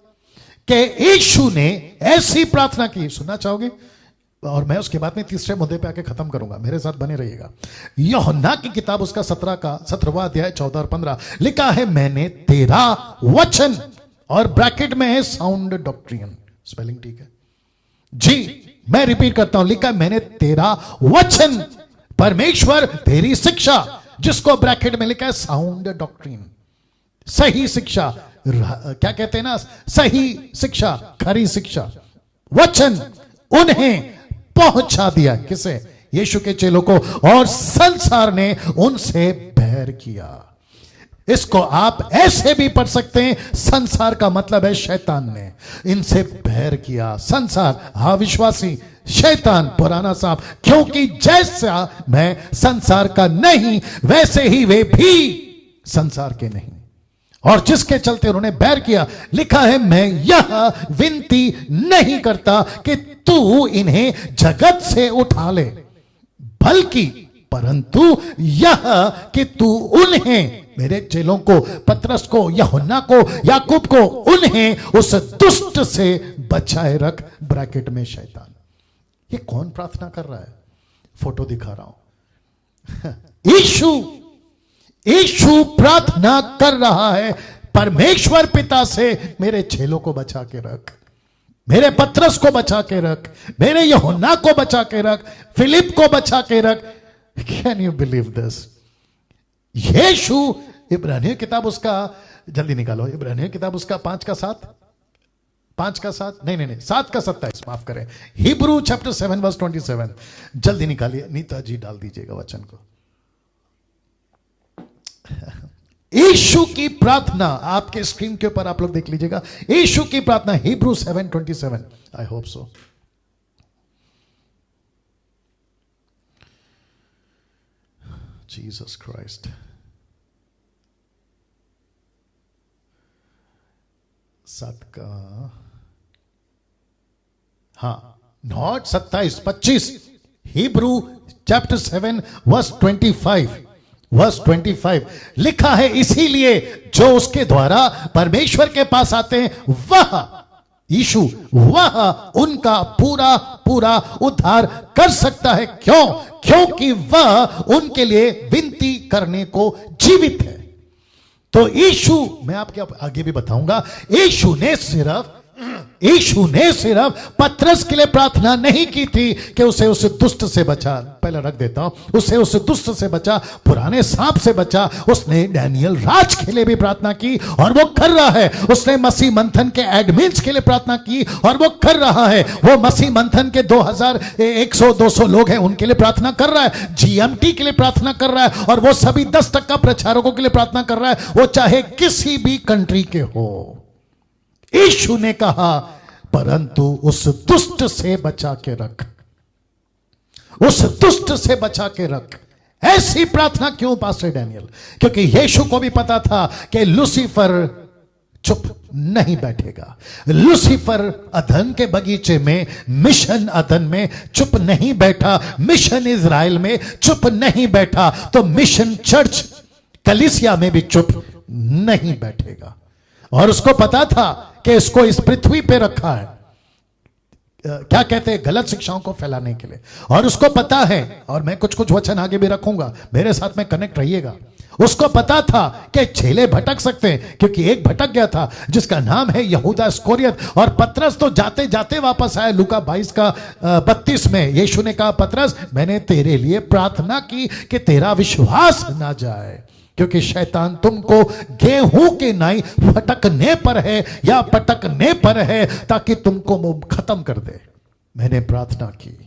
कि यीशु ने ऐसी प्रार्थना की? सुनना चाहोगे? और मैं उसके बाद में तीसरे मुद्दे पे आके खत्म करूंगा, मेरे साथ बने रहिएगा। यूहन्ना की किताब उसका 17वां अध्याय 14 और 15 लिखा है, मैंने तेरा वचन, और ब्रैकेट में है साउंड डॉक्ट्रिन, स्पेलिंग ठीक है, जी मैं रिपीट करता हूं, लिखा मैंने तेरा वचन, परमेश्वर तेरी शिक्षा, जिसको ब्रैकेट में लिखा है साउंड डॉक्ट्रिन, सही शिक्षा, क्या कहते हैं ना, सही शिक्षा, खरी शिक्षा, वचन उन्हें पहुंचा दिया। किसे? यीशु के चेलों को। और संसार ने उनसे बैर किया। इसको आप ऐसे भी पढ़ सकते हैं, संसार का मतलब है शैतान ने इनसे बैर किया। संसार, हाँ विश्वासी, शैतान पुराना सांप, क्योंकि जैसा मैं संसार का नहीं वैसे ही वे भी संसार के नहीं, और जिसके चलते उन्होंने बैर किया। लिखा है मैं यह विनती नहीं करता कि तू इन्हें जगत से उठा ले, बल्कि परंतु यह कि तू उन्हें, मेरे चेलों को, पतरस को, यूहन्ना को, याकूब को, उन्हें उस दुष्ट से बचाए रख। ब्रैकेट में शैतान। ये कौन प्रार्थना कर रहा है? फोटो दिखा रहा हूं। यीशु प्रार्थना कर रहा है परमेश्वर पिता से, मेरे चेलों को बचा के रख, मेरे पतरस को बचा के रख, मेरे यूहन्ना को बचा के रख, फिलिप को बचा के रख। Can you believe this? Yeshu, इब्रानियों किताब उसका, जल्दी निकालो, इब्रानियों किताब उसका 5 का 7, 5 का 7, नहीं 7 का 27, माफ करें, हिब्रू चैप्टर 7 वर्स 27, जल्दी निकालिए। नीता जी डाल दीजिएगा वचन को। यीशु की प्रार्थना आपके स्क्रीन के ऊपर आप लोग देख लीजिएगा। यीशु की प्रार्थना, हिब्रू 7:27। I hope so. Jesus Christ. 7 का, हाँ, नॉट 27, 25, हिब्रू चैप्टर 7 वर्स 25, वर्स 25 लिखा है, इसीलिए जो उसके द्वारा परमेश्वर के पास आते हैं वह यीशु, वह उनका पूरा पूरा उद्धार कर सकता है। क्यों? क्योंकि वह उनके लिए विनती करने को जीवित है। तो यीशु, मैं आपके आगे भी बताऊंगा, यीशु ने सिर्फ पतरस के लिए प्रार्थना नहीं की थी कि उसे उस दुष्ट से बचा, पहले रख देता हूं, उसे उस दुष्ट से बचा, पुराने सांप से बचा। उसने डैनियल राज के लिए भी प्रार्थना की और वो कर रहा है। उसने मसीह मंथन के एडमिन्स के लिए प्रार्थना की और वो कर रहा है। वो मसीह मंथन के 2100-200 लोग हैं, उनके लिए प्रार्थना कर रहा है। जीएमटी के लिए प्रार्थना कर रहा है, और वो सभी 10% प्रचारकों के लिए प्रार्थना कर रहा है, वो चाहे किसी भी कंट्री के हो। यीशु ने कहा परंतु उस दुष्ट से बचा के रख, उस दुष्ट से बचा के रख। ऐसी प्रार्थना क्यों पास्टर डैनियल? क्योंकि यीशु को भी पता था कि लूसीफर चुप नहीं बैठेगा। लूसीफर अदन के बगीचे में, मिशन अदन में चुप नहीं बैठा, मिशन इज़राइल में चुप नहीं बैठा, तो मिशन चर्च कलीसिया में भी चुप नहीं बैठेगा। और उसको पता था कि इसको इस पृथ्वी पे रखा है, क्या कहते हैं, गलत शिक्षाओं को फैलाने के लिए। और उसको पता है, और मैं कुछ कुछ वचन आगे भी रखूंगा, मेरे साथ में कनेक्ट रहिएगा। उसको पता था कि चेले भटक सकते हैं, क्योंकि एक भटक गया था जिसका नाम है यहूदा इस्करियोत, और पतरस तो जाते जाते वापस आया। लूका 22 का 32 में यीशु ने कहा, पतरस मैंने तेरे लिए प्रार्थना की कि तेरा विश्वास ना जाए, क्योंकि शैतान तुमको गेहूं के नाई फटकने पर है या पटकने पर है, ताकि तुमको खत्म कर दे। मैंने प्रार्थना की,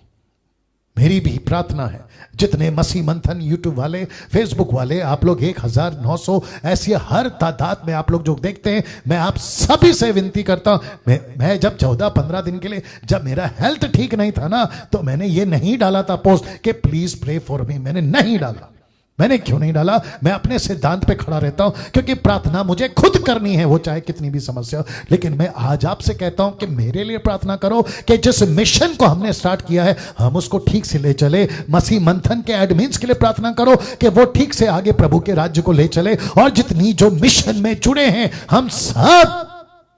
मेरी भी प्रार्थना है। जितने मसीह मंथन यूट्यूब वाले, फेसबुक वाले, आप लोग 1900 ऐसी हर तादाद में आप लोग जो देखते हैं, मैं आप सभी से विनती करता हूं। मैं जब 14-15 दिन के लिए, जब मेरा हेल्थ ठीक नहीं था ना, तो मैंने ये नहीं डाला था पोस्ट कि प्लीज प्रे फॉर मी, मैंने नहीं डाला। मैंने क्यों नहीं डाला? मैं अपने सिद्धांत पे खड़ा रहता हूं, क्योंकि प्रार्थना मुझे खुद करनी है, वो चाहे कितनी भी समस्या हो। लेकिन मैं आज आपसे कहता हूं कि मेरे लिए प्रार्थना करो कि जिस मिशन को हमने स्टार्ट किया है हम उसको ठीक से ले चले। मसीह मंथन के एडमिन्स के लिए प्रार्थना करो कि वो ठीक से आगे प्रभु के राज्य को ले चले। और जितनी जो मिशन में जुड़े हैं, हम सब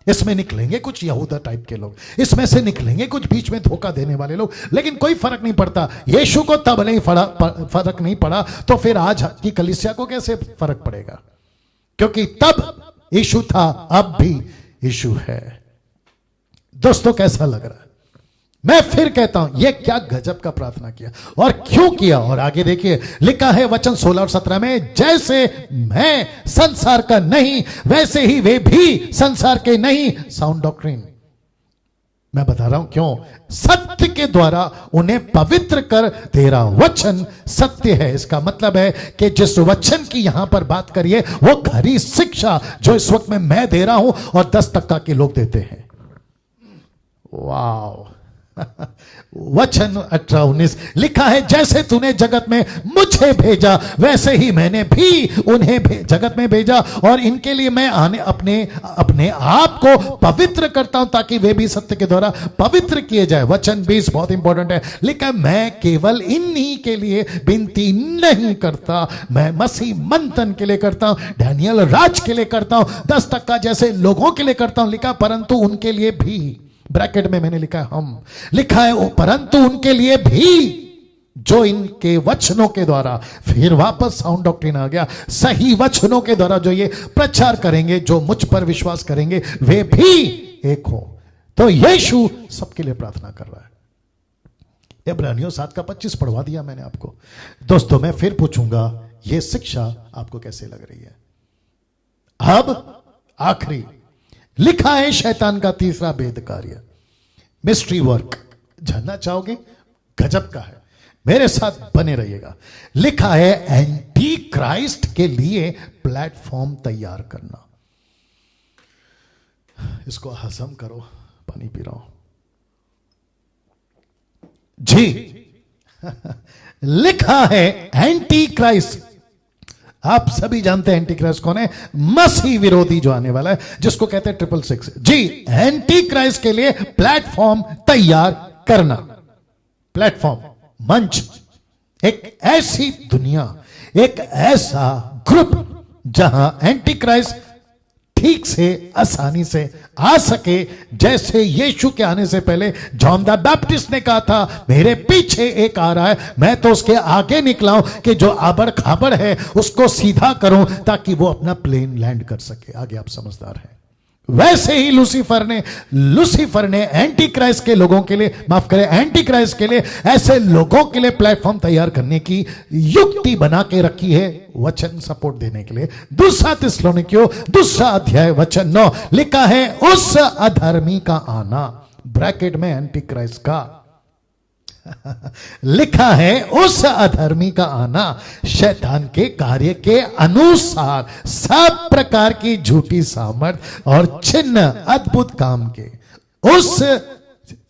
इसमें निकलेंगे कुछ यहूदा टाइप के लोग, इसमें से निकलेंगे कुछ बीच में धोखा देने वाले लोग, लेकिन कोई फर्क नहीं पड़ता। यीशु को तब नहीं फर्क नहीं पड़ा, तो फिर आज की कलीसिया को कैसे फर्क पड़ेगा? क्योंकि तब यीशु था, अब भी यीशु है। दोस्तों कैसा लग रहा है? मैं फिर कहता हूं, यह क्या गजब का प्रार्थना किया और क्यों किया। और आगे देखिए, लिखा है वचन 16 और 17 में, जैसे मैं संसार का नहीं वैसे ही वे भी संसार के नहीं। Sound doctrine. मैं बता रहा हूं क्यों। सत्य के द्वारा उन्हें पवित्र कर तेरा वचन सत्य है। इसका मतलब है कि जिस वचन की यहां पर बात करिए वो खरी शिक्षा जो इस वक्त में मैं दे रहा हूं और 10% के लोग देते हैं। वाह। वचन 18-19 लिखा है, जैसे तूने जगत में मुझे भेजा वैसे ही मैंने भी उन्हें जगत में भेजा और इनके लिए मैं अपने आप को पवित्र करता हूं ताकि वे भी सत्य के द्वारा पवित्र किए जाए। वचन 20 बहुत इंपॉर्टेंट है। लिखा है, मैं केवल इन्हीं के लिए विनती नहीं करता, मैं मसीह मंथन के लिए करता हूं, डैनियल राज के लिए करता हूं, 10% जैसे लोगों के लिए करता हूं। लिखा परंतु उनके लिए भी, ब्रैकेट में मैंने लिखा है हम, लिखा है परंतु उनके लिए भी जो इनके वचनों के द्वारा, फिर वापस साउंड डॉक्ट्रिन आ गया, सही वचनों के द्वारा जो ये प्रचार करेंगे, जो मुझ पर विश्वास करेंगे वे भी एक हो। तो यीशु सबके लिए प्रार्थना कर रहा है। इब्रानियों 7:25 पढ़वा दिया मैंने आपको। दोस्तों मैं फिर पूछूंगा, यह शिक्षा आपको कैसे लग रही है। अब आखिरी लिखा है, शैतान का तीसरा भेद कार्य, मिस्ट्री वर्क। जानना चाहोगे? गजब का है, मेरे साथ बने रहिएगा। लिखा है, एंटी क्राइस्ट के लिए प्लेटफॉर्म तैयार करना। इसको हजम करो, पानी पी रहा हूं जी। लिखा है एंटी क्राइस्ट। आप सभी जानते हैं एंटी क्राइस्ट कौन है? मसीह विरोधी जो आने वाला है, जिसको कहते हैं 666 जी। एंटी क्राइस्ट के लिए प्लेटफॉर्म तैयार करना। प्लेटफॉर्म, मंच, एक ऐसी दुनिया, एक ऐसा ग्रुप जहां एंटी क्राइस्ट ठीक से आसानी से आ सके। जैसे यीशु के आने से पहले जॉन द बैप्टिस्ट ने कहा था, मेरे पीछे एक आ रहा है, मैं तो उसके आगे निकला हूं कि जो आबड़ खाबड़ है उसको सीधा करूं ताकि वो अपना प्लेन लैंड कर सके। आगे आप समझदार हैं। वैसे ही लूसीफर ने एंटी क्राइस्ट के लोगों के लिए, माफ करें, एंटी क्राइस्ट के लिए, ऐसे लोगों के लिए प्लेटफॉर्म तैयार करने की युक्ति बना के रखी है, वचन सपोर्ट देने के लिए। 2 थिस्सलुनीकियों 2 अध्याय वचन 9 लिखा है, उस अधर्मी का आना, ब्रैकेट में एंटी क्राइस्ट का लिखा है, उस अधर्मी का आना शैतान के कार्य के अनुसार सब प्रकार की झूठी सामर्थ और चिन्ह अद्भुत काम के, उस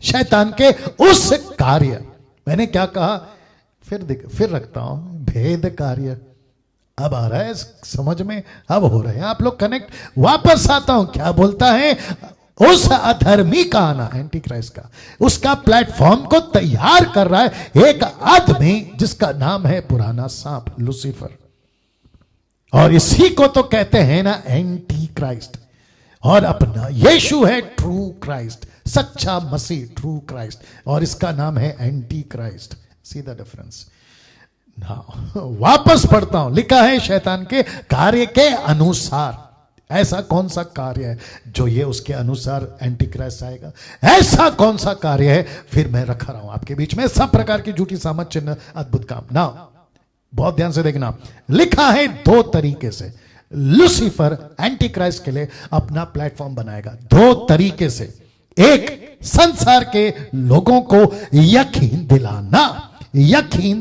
शैतान के उस कार्य, मैंने क्या कहा, फिर रखता हूं, भेद कार्य। अब आ रहा है समझ में, अब हो रहे हैं आप लोग कनेक्ट। वापस आता हूं, क्या बोलता है, उस अधर्मी का आना, एंटी क्राइस्ट का, उसका प्लेटफॉर्म को तैयार कर रहा है एक आदमी जिसका नाम है पुराना सांप, लूसीफर। और इसी को तो कहते हैं ना एंटी क्राइस्ट। और अपना यीशु है ट्रू क्राइस्ट, सच्चा मसीह, ट्रू क्राइस्ट, और इसका नाम है anti Christ. C the difference. वापस पढ़ता हूं, लिखा है शैतान के कार्य के अनुसार। ऐसा कौन सा कार्य है जो ये उसके अनुसार एंटी क्राइस्ट आएगा? ऐसा कौन सा कार्य है? फिर मैं रखा रहा हूं आपके बीच में सब प्रकार की झूठी सामर्थ, चिन्ह, अद्भुत काम। ना, बहुत ध्यान से देखना, लिखा है 2 तरीके से लूसीफर एंटी क्राइस्ट के लिए अपना प्लेटफॉर्म बनाएगा। 2 तरीके से। एक, संसार के लोगों को यकीन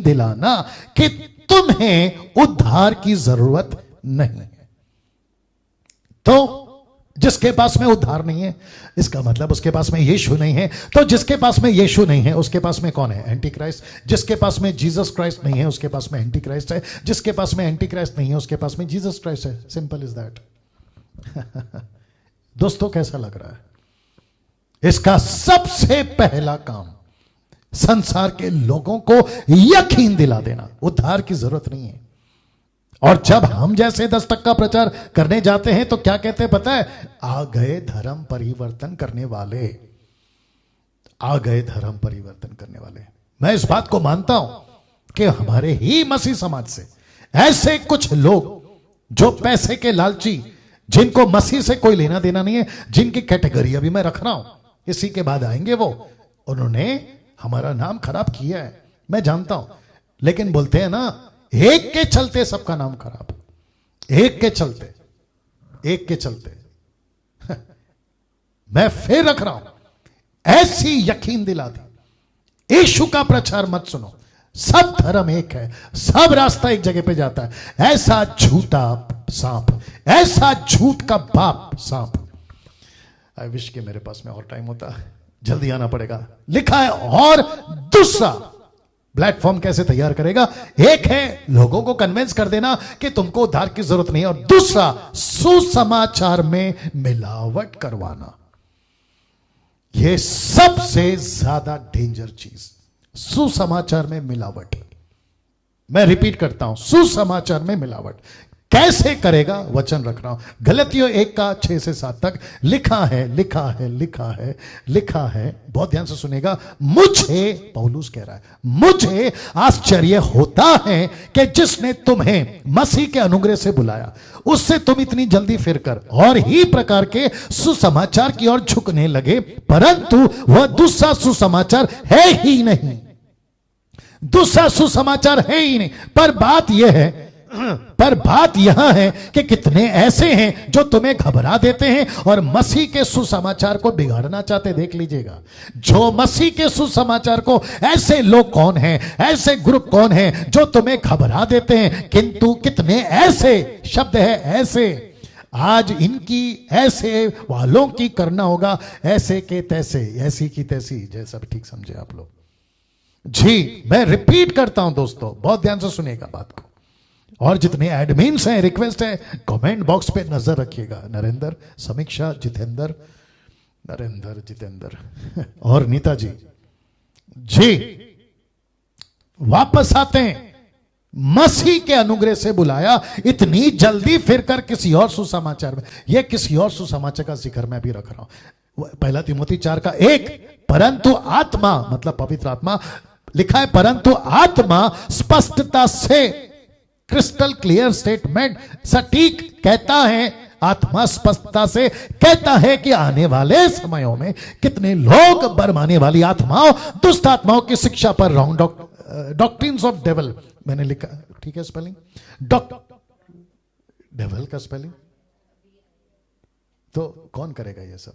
दिलाना कि तुम्हें उद्धार की जरूरत नहीं है। तो जिसके पास में उद्धार नहीं है, इसका मतलब उसके पास में यीशु नहीं है। तो जिसके पास में यीशु नहीं है उसके पास में कौन है? Anti Christ. जिसके पास में जीसस क्राइस्ट नहीं है उसके पास में एंटी क्राइस्ट है। जिसके पास में एंटी क्राइस्ट नहीं है उसके पास में जीसस क्राइस्ट है। Simple is that. दोस्तों कैसा लग रहा है? इसका सबसे पहला काम संसार के लोगों को यकीन दिला देना, उद्धार की जरूरत नहीं है। और जब हम जैसे 10% का प्रचार करने जाते हैं तो क्या कहते हैं पता है? आ गए धर्म परिवर्तन करने वाले, आ गए धर्म परिवर्तन करने वाले। मैं इस बात को मानता हूं कि हमारे ही मसीह समाज से ऐसे कुछ लोग जो पैसे के लालची, जिनको मसीह से कोई लेना देना नहीं है, जिनकी कैटेगरी अभी मैं रख रहा हूं, इसी के बाद आएंगे वो, उन्होंने हमारा नाम खराब किया है, मैं जानता हूं, लेकिन बोलते हैं ना, एक के चलते सबका नाम खराब, एक के चलते, एक के चलते। मैं फिर रख रहा हूं, ऐसी यकीन दिला दी, यीशु का प्रचार मत सुनो, सब धर्म एक है, सब रास्ता एक जगह पे जाता है। ऐसा झूठा सांप, ऐसा झूठ का बाप सांप। आई विश कि मेरे पास में और टाइम होता, जल्दी आना पड़ेगा। लिखा है, और दूसरा प्लेटफॉर्म कैसे तैयार करेगा? एक है लोगों को कन्विंस कर देना कि तुमको उद्धार की जरूरत नहीं है, और दूसरा सुसमाचार में मिलावट करवाना। यह सबसे ज्यादा डेंजर चीज, सुसमाचार में मिलावट। मैं रिपीट करता हूं, सुसमाचार में मिलावट कैसे करेगा? वचन रख रहा हूं, गलतियों 1:6-7 तक लिखा है, लिखा है, लिखा है, लिखा है। बहुत ध्यान से सुनेगा। मुझे, पौलुस कह रहा है, मुझे आश्चर्य होता है कि जिसने तुम्हें मसीह के अनुग्रह से बुलाया, उससे तुम इतनी जल्दी फिरकर और ही प्रकार के सुसमाचार की ओर झुकने लगे, परंतु वह दूसरा सुसमाचार है ही नहीं। दूसरा सुसमाचार है ही नहीं। पर बात यहां है कि कितने ऐसे हैं जो तुम्हें घबरा देते हैं और मसीह के सुसमाचार को बिगाड़ना चाहते। देख लीजिएगा, जो मसीह के सुसमाचार को, ऐसे लोग कौन हैं, ऐसे ग्रुप कौन हैं जो तुम्हें घबरा देते हैं। किंतु कितने ऐसे शब्द है, ऐसे, आज इनकी ऐसे वालों की करना होगा, ऐसे के तैसे, ऐसी की तैसी, जैसा भी ठीक समझे आप लोग। जी, मैं रिपीट करता हूं दोस्तों, बहुत ध्यान से सुनिएगा बात को। और जितने एडमिन्स हैं, रिक्वेस्ट है कमेंट बॉक्स पे नजर रखिएगा। नरेंद्र, समीक्षा, जितेंद्र, नरेंद्र, जितेंद्र और नीता जी, वापस आते हैं। मसीह के अनुग्रह से बुलाया, इतनी जल्दी फिरकर किसी और सुसमाचार में, यह किसी और सुसमाचार का जिक्र मैं भी रख रहा हूं। 1 तीमुथी 4:1, परंतु आत्मा, मतलब पवित्र आत्मा, लिखा है परंतु आत्मा स्पष्टता से, क्रिस्टल क्लियर स्टेटमेंट, सटीक कहता है, आत्मा स्पष्टता से कहता है कि आने वाले समयों में कितने लोग बरमाने वाली आत्माओं, दुष्ट आत्माओं की शिक्षा पर, रॉन्ग डॉक्ट्रिन्स ऑफ डेविल, मैंने लिखा, ठीक है स्पेलिंग, डेविल का स्पेलिंग तो कौन करेगा ये सब?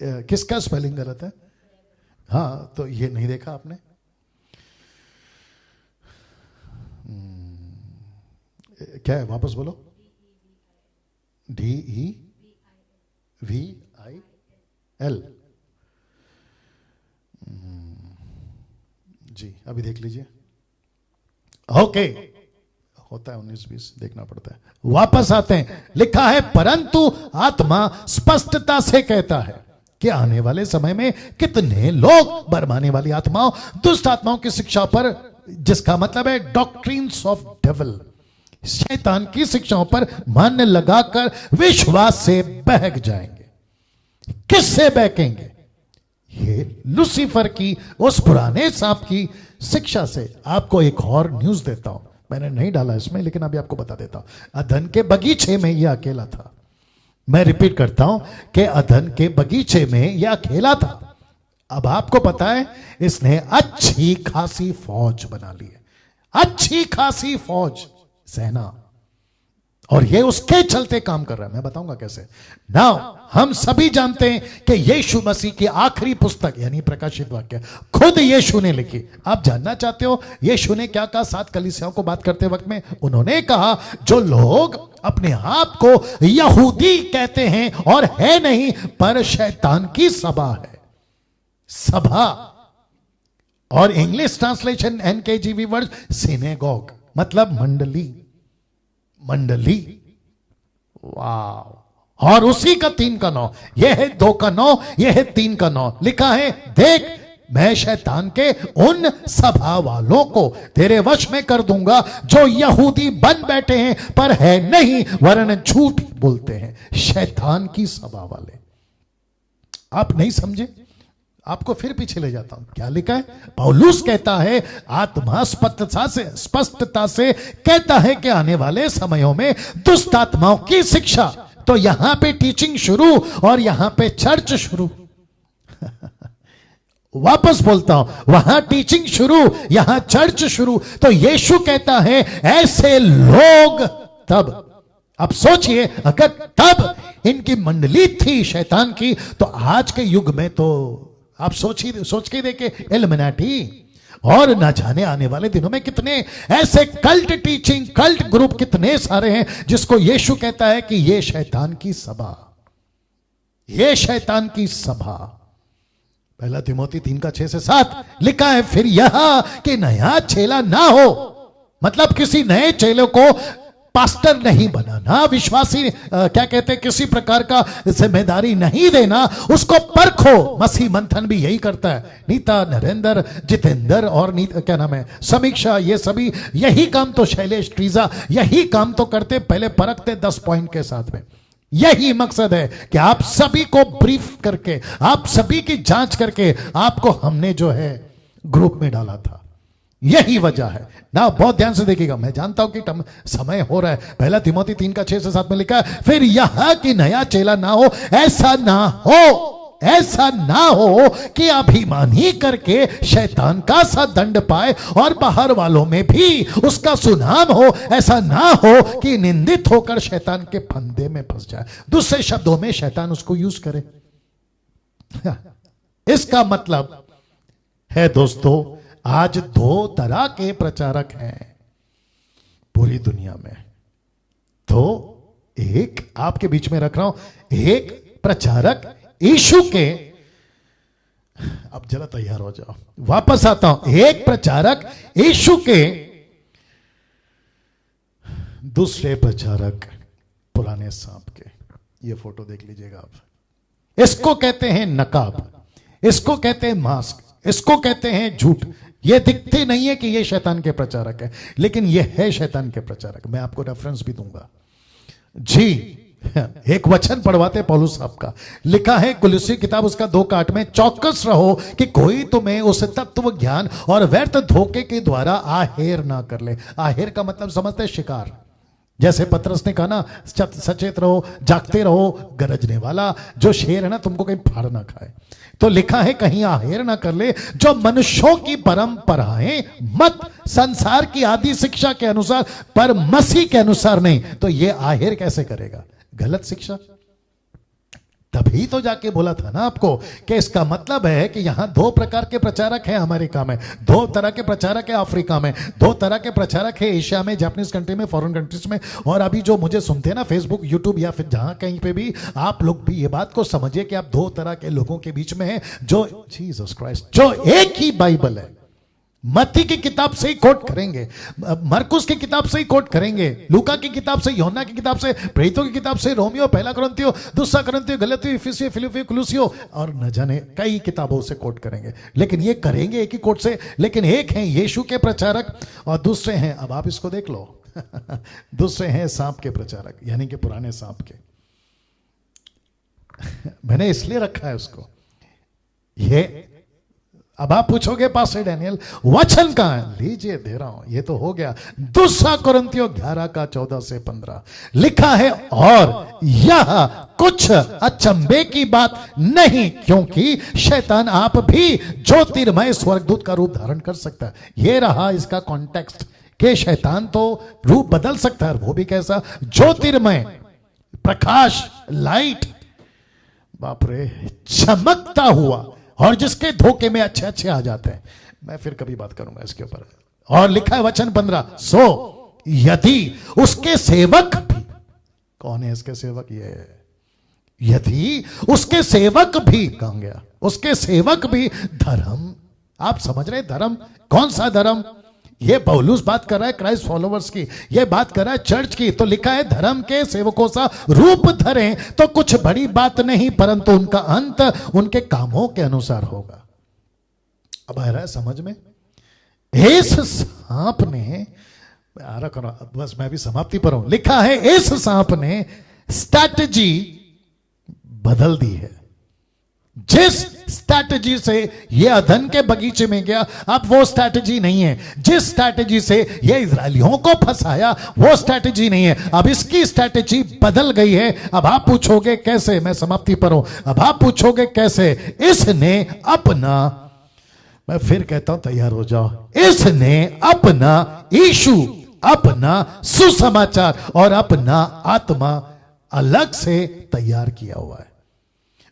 किसका स्पेलिंग गलत है? हाँ, तो ये नहीं देखा आपने? क्या है, वापस बोलो। DEVIL। जी, अभी देख लीजिए। ओके, होता है 19-20, देखना पड़ता है। वापस आते हैं, लिखा है परंतु आत्मा स्पष्टता से कहता है कि आने वाले समय में कितने लोग बरमाने वाली आत्माओं, दुष्ट आत्माओं की शिक्षा पर, जिसका मतलब है डॉक्ट्रिन्स ऑफ डेविल, शैतान की शिक्षाओं पर मन लगाकर विश्वास से बहक जाएंगे। किससे बहकेंगे? ये लूसीफर की, उस पुराने सांप की शिक्षा से। आपको एक और न्यूज देता हूं, मैंने नहीं डाला इसमें, लेकिन अभी आपको बता देता हूं। अदन के बगीचे में यह अकेला था। मैं रिपीट करता हूं कि अदन के बगीचे में यह अकेला था। अब आपको पता है, इसने अच्छी खासी फौज बना ली है, अच्छी खासी फौज, सेना, और ये उसके चलते काम कर रहा है। मैं बताऊंगा कैसे। नाउ हम सभी जानते हैं कि यीशु मसीह की आखिरी पुस्तक यानी प्रकाशित वाक्य खुद यीशु ने लिखी। आप जानना चाहते हो यीशु ने क्या कहा 7 कलीसियाओं को बात करते वक्त में? उन्होंने कहा, जो लोग अपने आप को यहूदी कहते हैं और है नहीं, पर शैतान की सभा है, सभा, और English translation NKJV word synagogue, मतलब मंडली, मंडली। वाह। और उसी का 3 का 9, यह है 2 का 9, यह है 3 का 9। लिखा है, देख मैं शैतान के उन सभा वालों को तेरे वश में कर दूंगा जो यहूदी बन बैठे हैं पर है नहीं, वरन झूठ बोलते हैं। शैतान की सभा वाले। आप नहीं समझे? आपको फिर पीछे ले जाता हूं। क्या लिखा है? पौलुस कहता है, आत्मा स्पष्टता से कहता है कि आने वाले समयों में दुष्ट आत्माओं की शिक्षा। तो यहां पे टीचिंग शुरू और यहां पे चर्च शुरू। वापस बोलता हूं, वहां टीचिंग शुरू, यहां चर्च शुरू। तो यीशु कहता है ऐसे लोग तब, अब सोचिए अगर तब इनकी मंडली थी शैतान की, तो आज के युग में तो आप सोच के देखे इल्यूमिनाटी, और ना जाने आने वाले दिनों में कितने ऐसे कल्ट टीचिंग कल्ट ग्रुप कितने सारे हैं जिसको यीशु कहता है कि ये शैतान की सभा, ये शैतान की सभा। पहला तिमोथी 3:6-7 लिखा है, फिर यह कि नया चेला ना हो, मतलब किसी नए चेले को पास्टर नहीं बनाना, विश्वासी क्या कहते हैं किसी प्रकार का जिम्मेदारी नहीं देना, उसको परखो। मसीह मंथन भी यही करता है। नीता, नरेंद्र, जितेंद्र और क्या नाम है, समीक्षा, ये सभी यही काम तो शैलेश ट्रीजा यही काम तो करते, पहले परखते 10 पॉइंट के साथ में। यही मकसद है कि आप सभी को ब्रीफ करके, आप सभी की जांच करके आपको हमने जो है ग्रुप में डाला था। यही वजह है ना। बहुत ध्यान से देखिएगा, मैं जानता हूं कि समय हो रहा है। पहला तिमोथी 3:6-7 में लिखा है, फिर यह कि नया चेला ना हो, ऐसा ना हो कि अभिमानी करके शैतान का सा दंड पाए और बाहर वालों में भी उसका सुनाम हो। ऐसा ना हो कि निंदित होकर शैतान के फंदे में फंस जाए। दूसरे शब्दों में शैतान उसको यूज करे। इसका मतलब है दोस्तों, आज 2 तरह के प्रचारक हैं पूरी दुनिया में। तो एक आपके बीच में रख रहा हूं, एक प्रचारक यीशु के, अब जरा तैयार हो जाओ, वापस आता हूं, एक प्रचारक यीशु के, दूसरे प्रचारक पुराने सांप के। ये फोटो देख लीजिएगा आप। इसको कहते हैं नकाब, इसको कहते हैं मास्क, इसको कहते हैं झूठ। ये दिखते नहीं है कि ये शैतान के प्रचारक है, लेकिन ये है शैतान के प्रचारक। मैं आपको रेफरेंस भी दूंगा जी। एक वचन पढ़वाते पौलुस साहब का, लिखा है कुलुस्सी किताब उसका 2:8 में, चौकस रहो कि कोई तुम्हें उस तत्व ज्ञान और व्यर्थ धोखे के द्वारा आहेर ना कर ले। आहेर का मतलब समझते हैं शिकार। जैसे पतरस ने कहा ना, सचेत रहो, जागते रहो, गरजने वाला जो शेर है ना तुमको कहीं फाड़ ना खाए। तो लिखा है कहीं आहेर ना कर ले, जो मनुष्यों की परंपराएं मत, संसार की आदि शिक्षा के अनुसार, पर मसीह के अनुसार नहीं। तो ये आहेर कैसे करेगा? गलत शिक्षा। तभी तो जाके बोला था ना आपको कि इसका मतलब है कि यहां 2 प्रकार के प्रचारक हैं अमेरिका में, 2 तरह के प्रचारक है अफ्रीका में, 2 तरह के प्रचारक है एशिया में, जापानीज कंट्री में, फॉरेन कंट्रीज में। और अभी जो मुझे सुनते हैं ना फेसबुक, यूट्यूब या फिर जहां कहीं पे भी, आप लोग भी ये बात को समझिए कि आप 2 तरह के लोगों के बीच में हैं, जो जीसस क्राइस्ट, जो एक ही बाइबल है, मत्ती की किताब से ही कोट करेंगे, मरकुस की किताब से ही कोट करेंगे, लूका की किताब से, यूहन्ना की किताब से, प्रेरितों की किताब से, रोमियो, पहला कुरिन्थियों, दूसरा कुरिन्थियों, गलातियों, इफिसियों, फिलिप्पियों, कुलुस्सियों और न जाने कई किताबों से कोट करेंगे। लेकिन ये करेंगे एक ही कोट से। लेकिन एक हैं यीशु के प्रचारक और दूसरे हैं, अब आप इसको देख लो दूसरे हैं सांप के प्रचारक, यानी कि पुराने सांप के। मैंने इसलिए रखा है उसको। ये अब आप पूछोगे पास्टर डैनियल वचन कहां है? लीजिए दे रहा हूं, ये तो हो गया। 2 कुरिन्थियों 11:14-15 लिखा है, और यह कुछ अचंभे की बात नहीं, क्योंकि शैतान आप भी ज्योतिर्मय स्वर्गदूत का रूप धारण कर सकता है। यह रहा इसका कॉन्टेक्स्ट कि शैतान तो रूप बदल सकता है, वो भी कैसा? ज्योतिर्मय, प्रकाश, लाइट, बाप रे, चमकता हुआ, और जिसके धोखे में अच्छे अच्छे आ जाते हैं। मैं फिर कभी बात करूंगा इसके ऊपर। और लिखा है वचन 15, सो यदि उसके सेवक भी, कौन है इसके सेवक? ये यदि उसके सेवक भी, कहां गया? उसके सेवक भी धर्म, आप समझ रहे धर्म? कौन सा धर्म? ये पौलुस बात कर रहा है क्राइस्ट फॉलोवर्स की, ये बात कर रहा है चर्च की। तो लिखा है धर्म के सेवकों सा रूप धरें तो कुछ बड़ी बात नहीं, परंतु उनका अंत उनके कामों के अनुसार होगा। अब आ रहा है समझ में? इस सांप ने, बस मैं भी समाप्ति पर हूं, लिखा है इस सांप ने स्ट्रैटेजी बदल दी है। जिस स्ट्रैटेजी से ये अदन के बगीचे में गया, अब वो स्ट्रैटेजी नहीं है। जिस स्ट्रैटेजी से ये इजरायलियों को फंसाया, वो स्ट्रैटेजी नहीं है। अब इसकी स्ट्रैटेजी बदल गई है। अब आप पूछोगे कैसे? मैं समाप्ति पर हूं। अब आप पूछोगे कैसे? इसने अपना मैं फिर कहता हूं तैयार हो जाओ। इसने अपना यीशु, अपना सुसमाचार और अपना आत्मा अलग से तैयार किया हुआ है,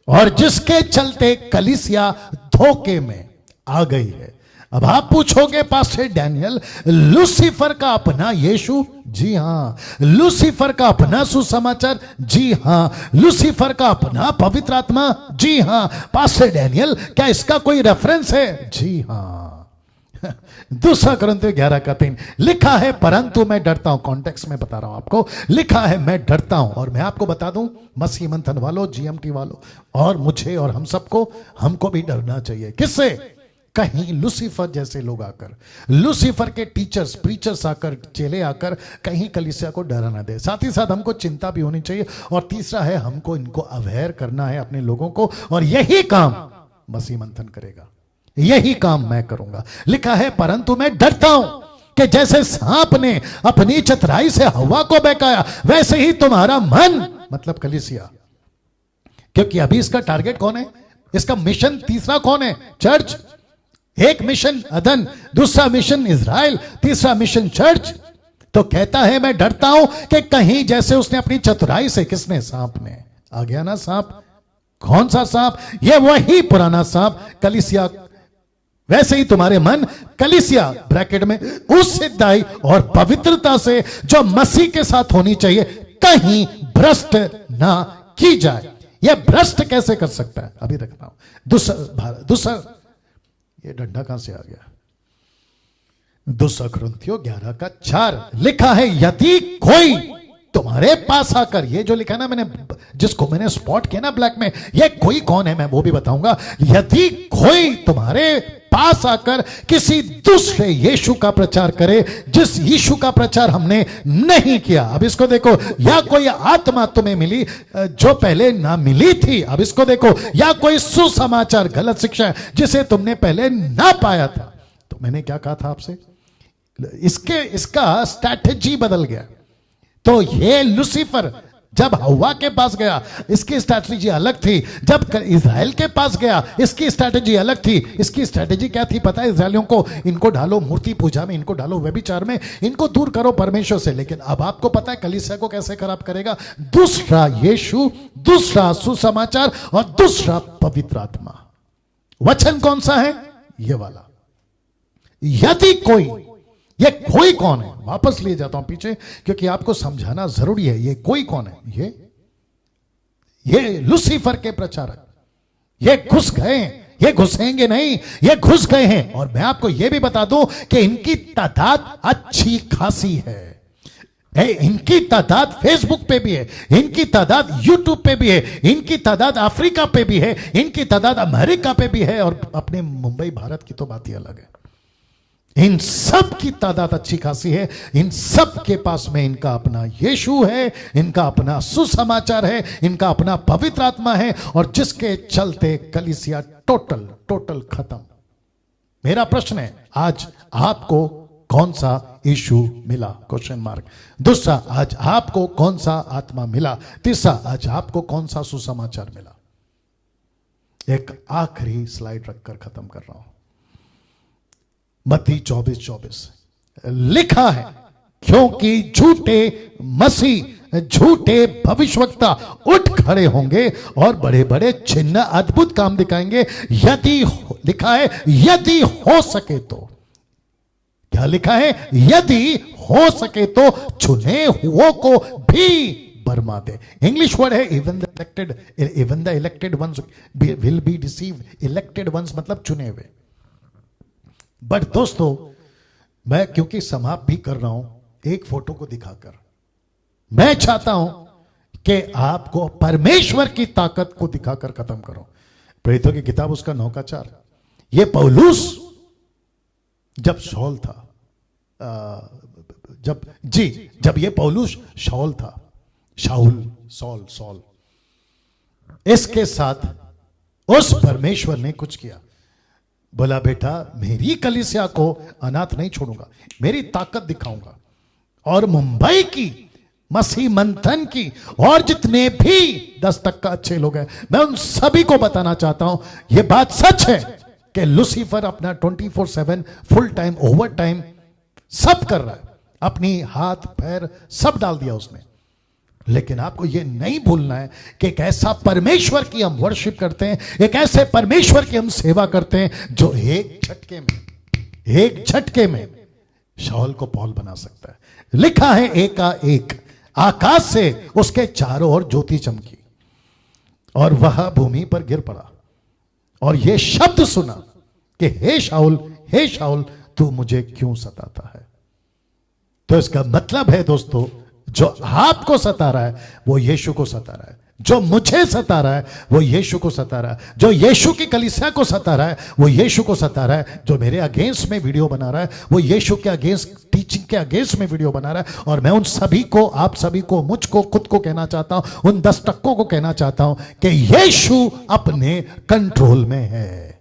और जिसके चलते कलीसिया धोखे में आ गई है। अब आप पूछोगे पास्टर डैनियल, लूसीफर का अपना यीशु? जी हां। लूसीफर का अपना सुसमाचार? जी हां। लूसीफर का अपना पवित्र आत्मा? जी हां। पास्टर डैनियल, क्या इसका कोई रेफरेंस है? जी हां। दूसरा कुरिन्थियों 11:3 लिखा है, परंतु मैं डरता हूं। कॉन्टेक्स्ट में बता रहा हूं आपको। लिखा है मैं डरता हूं। और मैं आपको बता दूं, मसीह मंथन वालों, जीएमटी वालों, और मुझे और हम सबको, हमको भी डरना चाहिए। किससे? कहीं लूसीफर जैसे लोग आकर, लूसीफर के टीचर्स, प्रीचर्स आकर, चेले आकर कहीं कलीसिया को डरा ना दे। साथ ही साथ हमको चिंता भी होनी चाहिए। और तीसरा है, हमको इनको अवेयर करना है अपने लोगों को, और यही काम मसीह मंथन करेगा, यही काम मैं करूंगा। लिखा है, परंतु मैं डरता हूं कि जैसे सांप ने अपनी चतुराई से हवा को बहकाया, वैसे ही तुम्हारा मन, मतलब कलीसिया, क्योंकि अभी इसका टारगेट कौन है? इसका मिशन तीसरा कौन है? चर्च। एक मिशन अदन, दूसरा मिशन इज़राइल, तीसरा मिशन चर्च। तो कहता है मैं डरता हूं कि कहीं जैसे उसने अपनी चतुराई से, किसने? सांप ने। आ गया ना सांप? कौन सा सांप? ये वही पुराना सांप कलीसिया। वैसे ही तुम्हारे मन, कलीसिया ब्रैकेट में, उस सिद्धाई और पवित्रता से जो मसीह के साथ होनी चाहिए, कहीं भ्रष्ट ना की जाए। यह भ्रष्ट कैसे कर सकता है? अभी रखता हूं। दूसरा ये डंडा कहां से आ गया? दूसरा कुरिन्थियों 11:4 लिखा है, यदि कोई तुम्हारे पास आकर, ये जो लिखा ना मैंने, जिसको मैंने स्पॉट किया ना ब्लैक में, ये कोई कौन है मैं वो भी बताऊंगा। यदि कोई तुम्हारे पास आकर किसी दूसरे यीशु का प्रचार करे, जिस यीशु का प्रचार हमने नहीं किया। अब इसको देखो, या कोई आत्मा तुम्हें मिली जो पहले ना मिली थी। अब इसको देखो, या कोई सुसमाचार, गलत शिक्षा जिसे तुमने पहले ना पाया था। तो मैंने क्या कहा था आपसे? इसका स्ट्रैटेजी बदल गया। तो ये लूसीफर जब हवा के पास गया, इसकी स्ट्रैटेजी अलग थी। जब इज़राइल के पास गया, इसकी स्ट्रैटेजी अलग थी। इसकी स्ट्रैटेजी क्या थी पता है इज़राइलियों को? इनको डालो मूर्ति पूजा में, इनको डालो व्यभिचार में, इनको दूर करो परमेश्वर से। लेकिन अब आपको पता है कलीसिया को कैसे खराब करेगा? दूसरा यीशु, दूसरा सुसमाचार और दूसरा पवित्र आत्मा। वचन कौन सा है? ये वाला। यदि कोई, ये कोई कौन है? वापस ले जाता हूं पीछे, क्योंकि आपको समझाना जरूरी है। ये कोई कौन है? ये लूसीफर के प्रचारक, ये घुस गए, ये घुसेंगे नहीं, ये घुस गए हैं। और मैं आपको ये भी बता दूं कि इनकी तादाद अच्छी खासी है। इनकी तादाद फेसबुक पे भी है, इनकी तादाद यूट्यूब पे भी है, इनकी तादाद अफ्रीका पे भी है, इनकी तादाद अमेरिका पे भी है, और अपने मुंबई भारत की तो बात ही अलग है। इन सब की तादाद अच्छी खासी है। इन सब के पास में इनका अपना यीशु है, इनका अपना सुसमाचार है, इनका अपना पवित्र आत्मा है, और जिसके चलते कलीसिया टोटल खत्म। मेरा प्रश्न है, आज आपको कौन सा यीशु मिला? Question mark. दूसरा, आज आपको कौन सा आत्मा मिला? तीसरा, आज आपको कौन सा सुसमाचार मिला? एक आखिरी स्लाइड रखकर खत्म कर रहा हूं। मत्ती 24:24 लिखा है, क्योंकि झूठे मसीह, झूठे भविष्यवक्ता उठ खड़े होंगे और बड़े बड़े चिन्ह, अद्भुत काम दिखाएंगे। यदि लिखा है, यदि हो सके तो। क्या लिखा है? यदि हो सके तो चुने हुओं को भी बरमा दे। इंग्लिश वर्ड है even the elected ones will be deceived. Elected ones मतलब चुने हुए। बट दोस्तों, मैं क्योंकि समाप्त भी कर रहा हूं एक फोटो को दिखाकर, मैं चाहता हूं कि आपको परमेश्वर की ताकत को दिखाकर खत्म करो। प्रेरितों की किताब उसका 9:4। ये पौलुस जब शौल था, जब ये पौलुस शाऊल था, सॉल, इसके साथ उस परमेश्वर ने कुछ किया। बोला, बेटा मेरी कलीसिया को अनाथ नहीं छोड़ूंगा, मेरी ताकत दिखाऊंगा। और मुंबई की मसीह मंथन की और जितने भी 10 तक का अच्छे लोग हैं, मैं उन सभी को बताना चाहता हूं, यह बात सच है कि लूसीफर अपना 24/7 फुल टाइम ओवर टाइम सब कर रहा है, अपनी हाथ पैर सब डाल दिया उसने। लेकिन आपको यह नहीं भूलना है कि एक ऐसा परमेश्वर की हम वर्शिप करते हैं, एक ऐसे परमेश्वर की हम सेवा करते हैं जो एक झटके में शाऊल को पौल बना सकता है। लिखा है एकाएक आकाश से उसके चारों ओर ज्योति चमकी और वह भूमि पर गिर पड़ा और यह शब्द सुना कि हे शाऊल तू मुझे क्यों सताता है। तो इसका मतलब है दोस्तों, जो आपको सता रहा है वो यीशु को सता रहा है, जो मुझे सता रहा है वो यीशु को सता रहा है, जो यीशु की कलीसिया को सता रहा है वो यीशु को सता रहा है, जो मेरे अगेंस्ट में वीडियो बना रहा है वो यीशु के अगेंस्ट, टीचिंग के अगेंस्ट में वीडियो बना रहा है। और मैं उन सभी को, आप सभी को, मुझको, खुद को कहना चाहता हूं, उन 10 टक्कों को कहना चाहता हूं कि यीशु अपने कंट्रोल में है।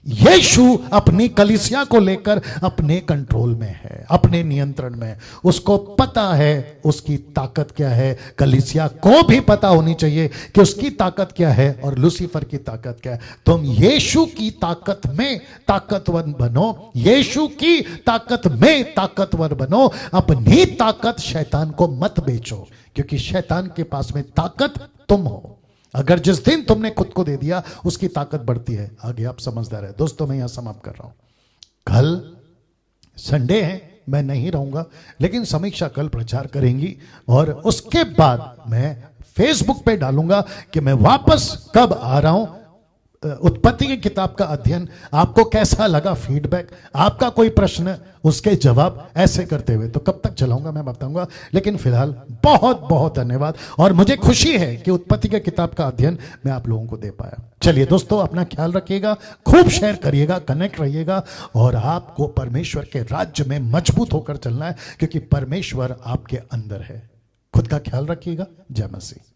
यीशु अपनी कलीसिया को लेकर अपने कंट्रोल में है, अपने नियंत्रण में। उसको पता है उसकी ताकत क्या है, कलीसिया को भी पता होनी चाहिए कि उसकी ताकत क्या है और लूसीफर की ताकत क्या है। तुम यीशु की ताकत में ताकतवर बनो, यीशु की ताकत में ताकतवर बनो। अपनी ताकत शैतान को मत बेचो, क्योंकि शैतान के पास में ताकत तुम हो। अगर जिस दिन तुमने खुद को दे दिया उसकी ताकत बढ़ती है। आगे आप समझदार है दोस्तों, मैं यहां समाप्त कर रहा हूं। कल संडे है, मैं नहीं रहूंगा, लेकिन समीक्षा कल प्रचार करेंगी और उसके बाद मैं फेसबुक पे डालूंगा कि मैं वापस कब आ रहा हूं। उत्पत्ति की किताब का अध्ययन आपको कैसा लगा, फीडबैक, आपका कोई प्रश्न, उसके जवाब ऐसे करते हुए तो कब तक चलाऊंगा मैं बताऊंगा। लेकिन फिलहाल बहुत बहुत धन्यवाद और मुझे खुशी है कि उत्पत्ति की किताब का अध्ययन मैं आप लोगों को दे पाया। चलिए दोस्तों, अपना ख्याल रखिएगा, खूब शेयर करिएगा, कनेक्ट रहिएगा और आपको परमेश्वर के राज्य में मजबूत होकर चलना है, क्योंकि परमेश्वर आपके अंदर है। खुद का ख्याल रखिएगा। जय मसीह।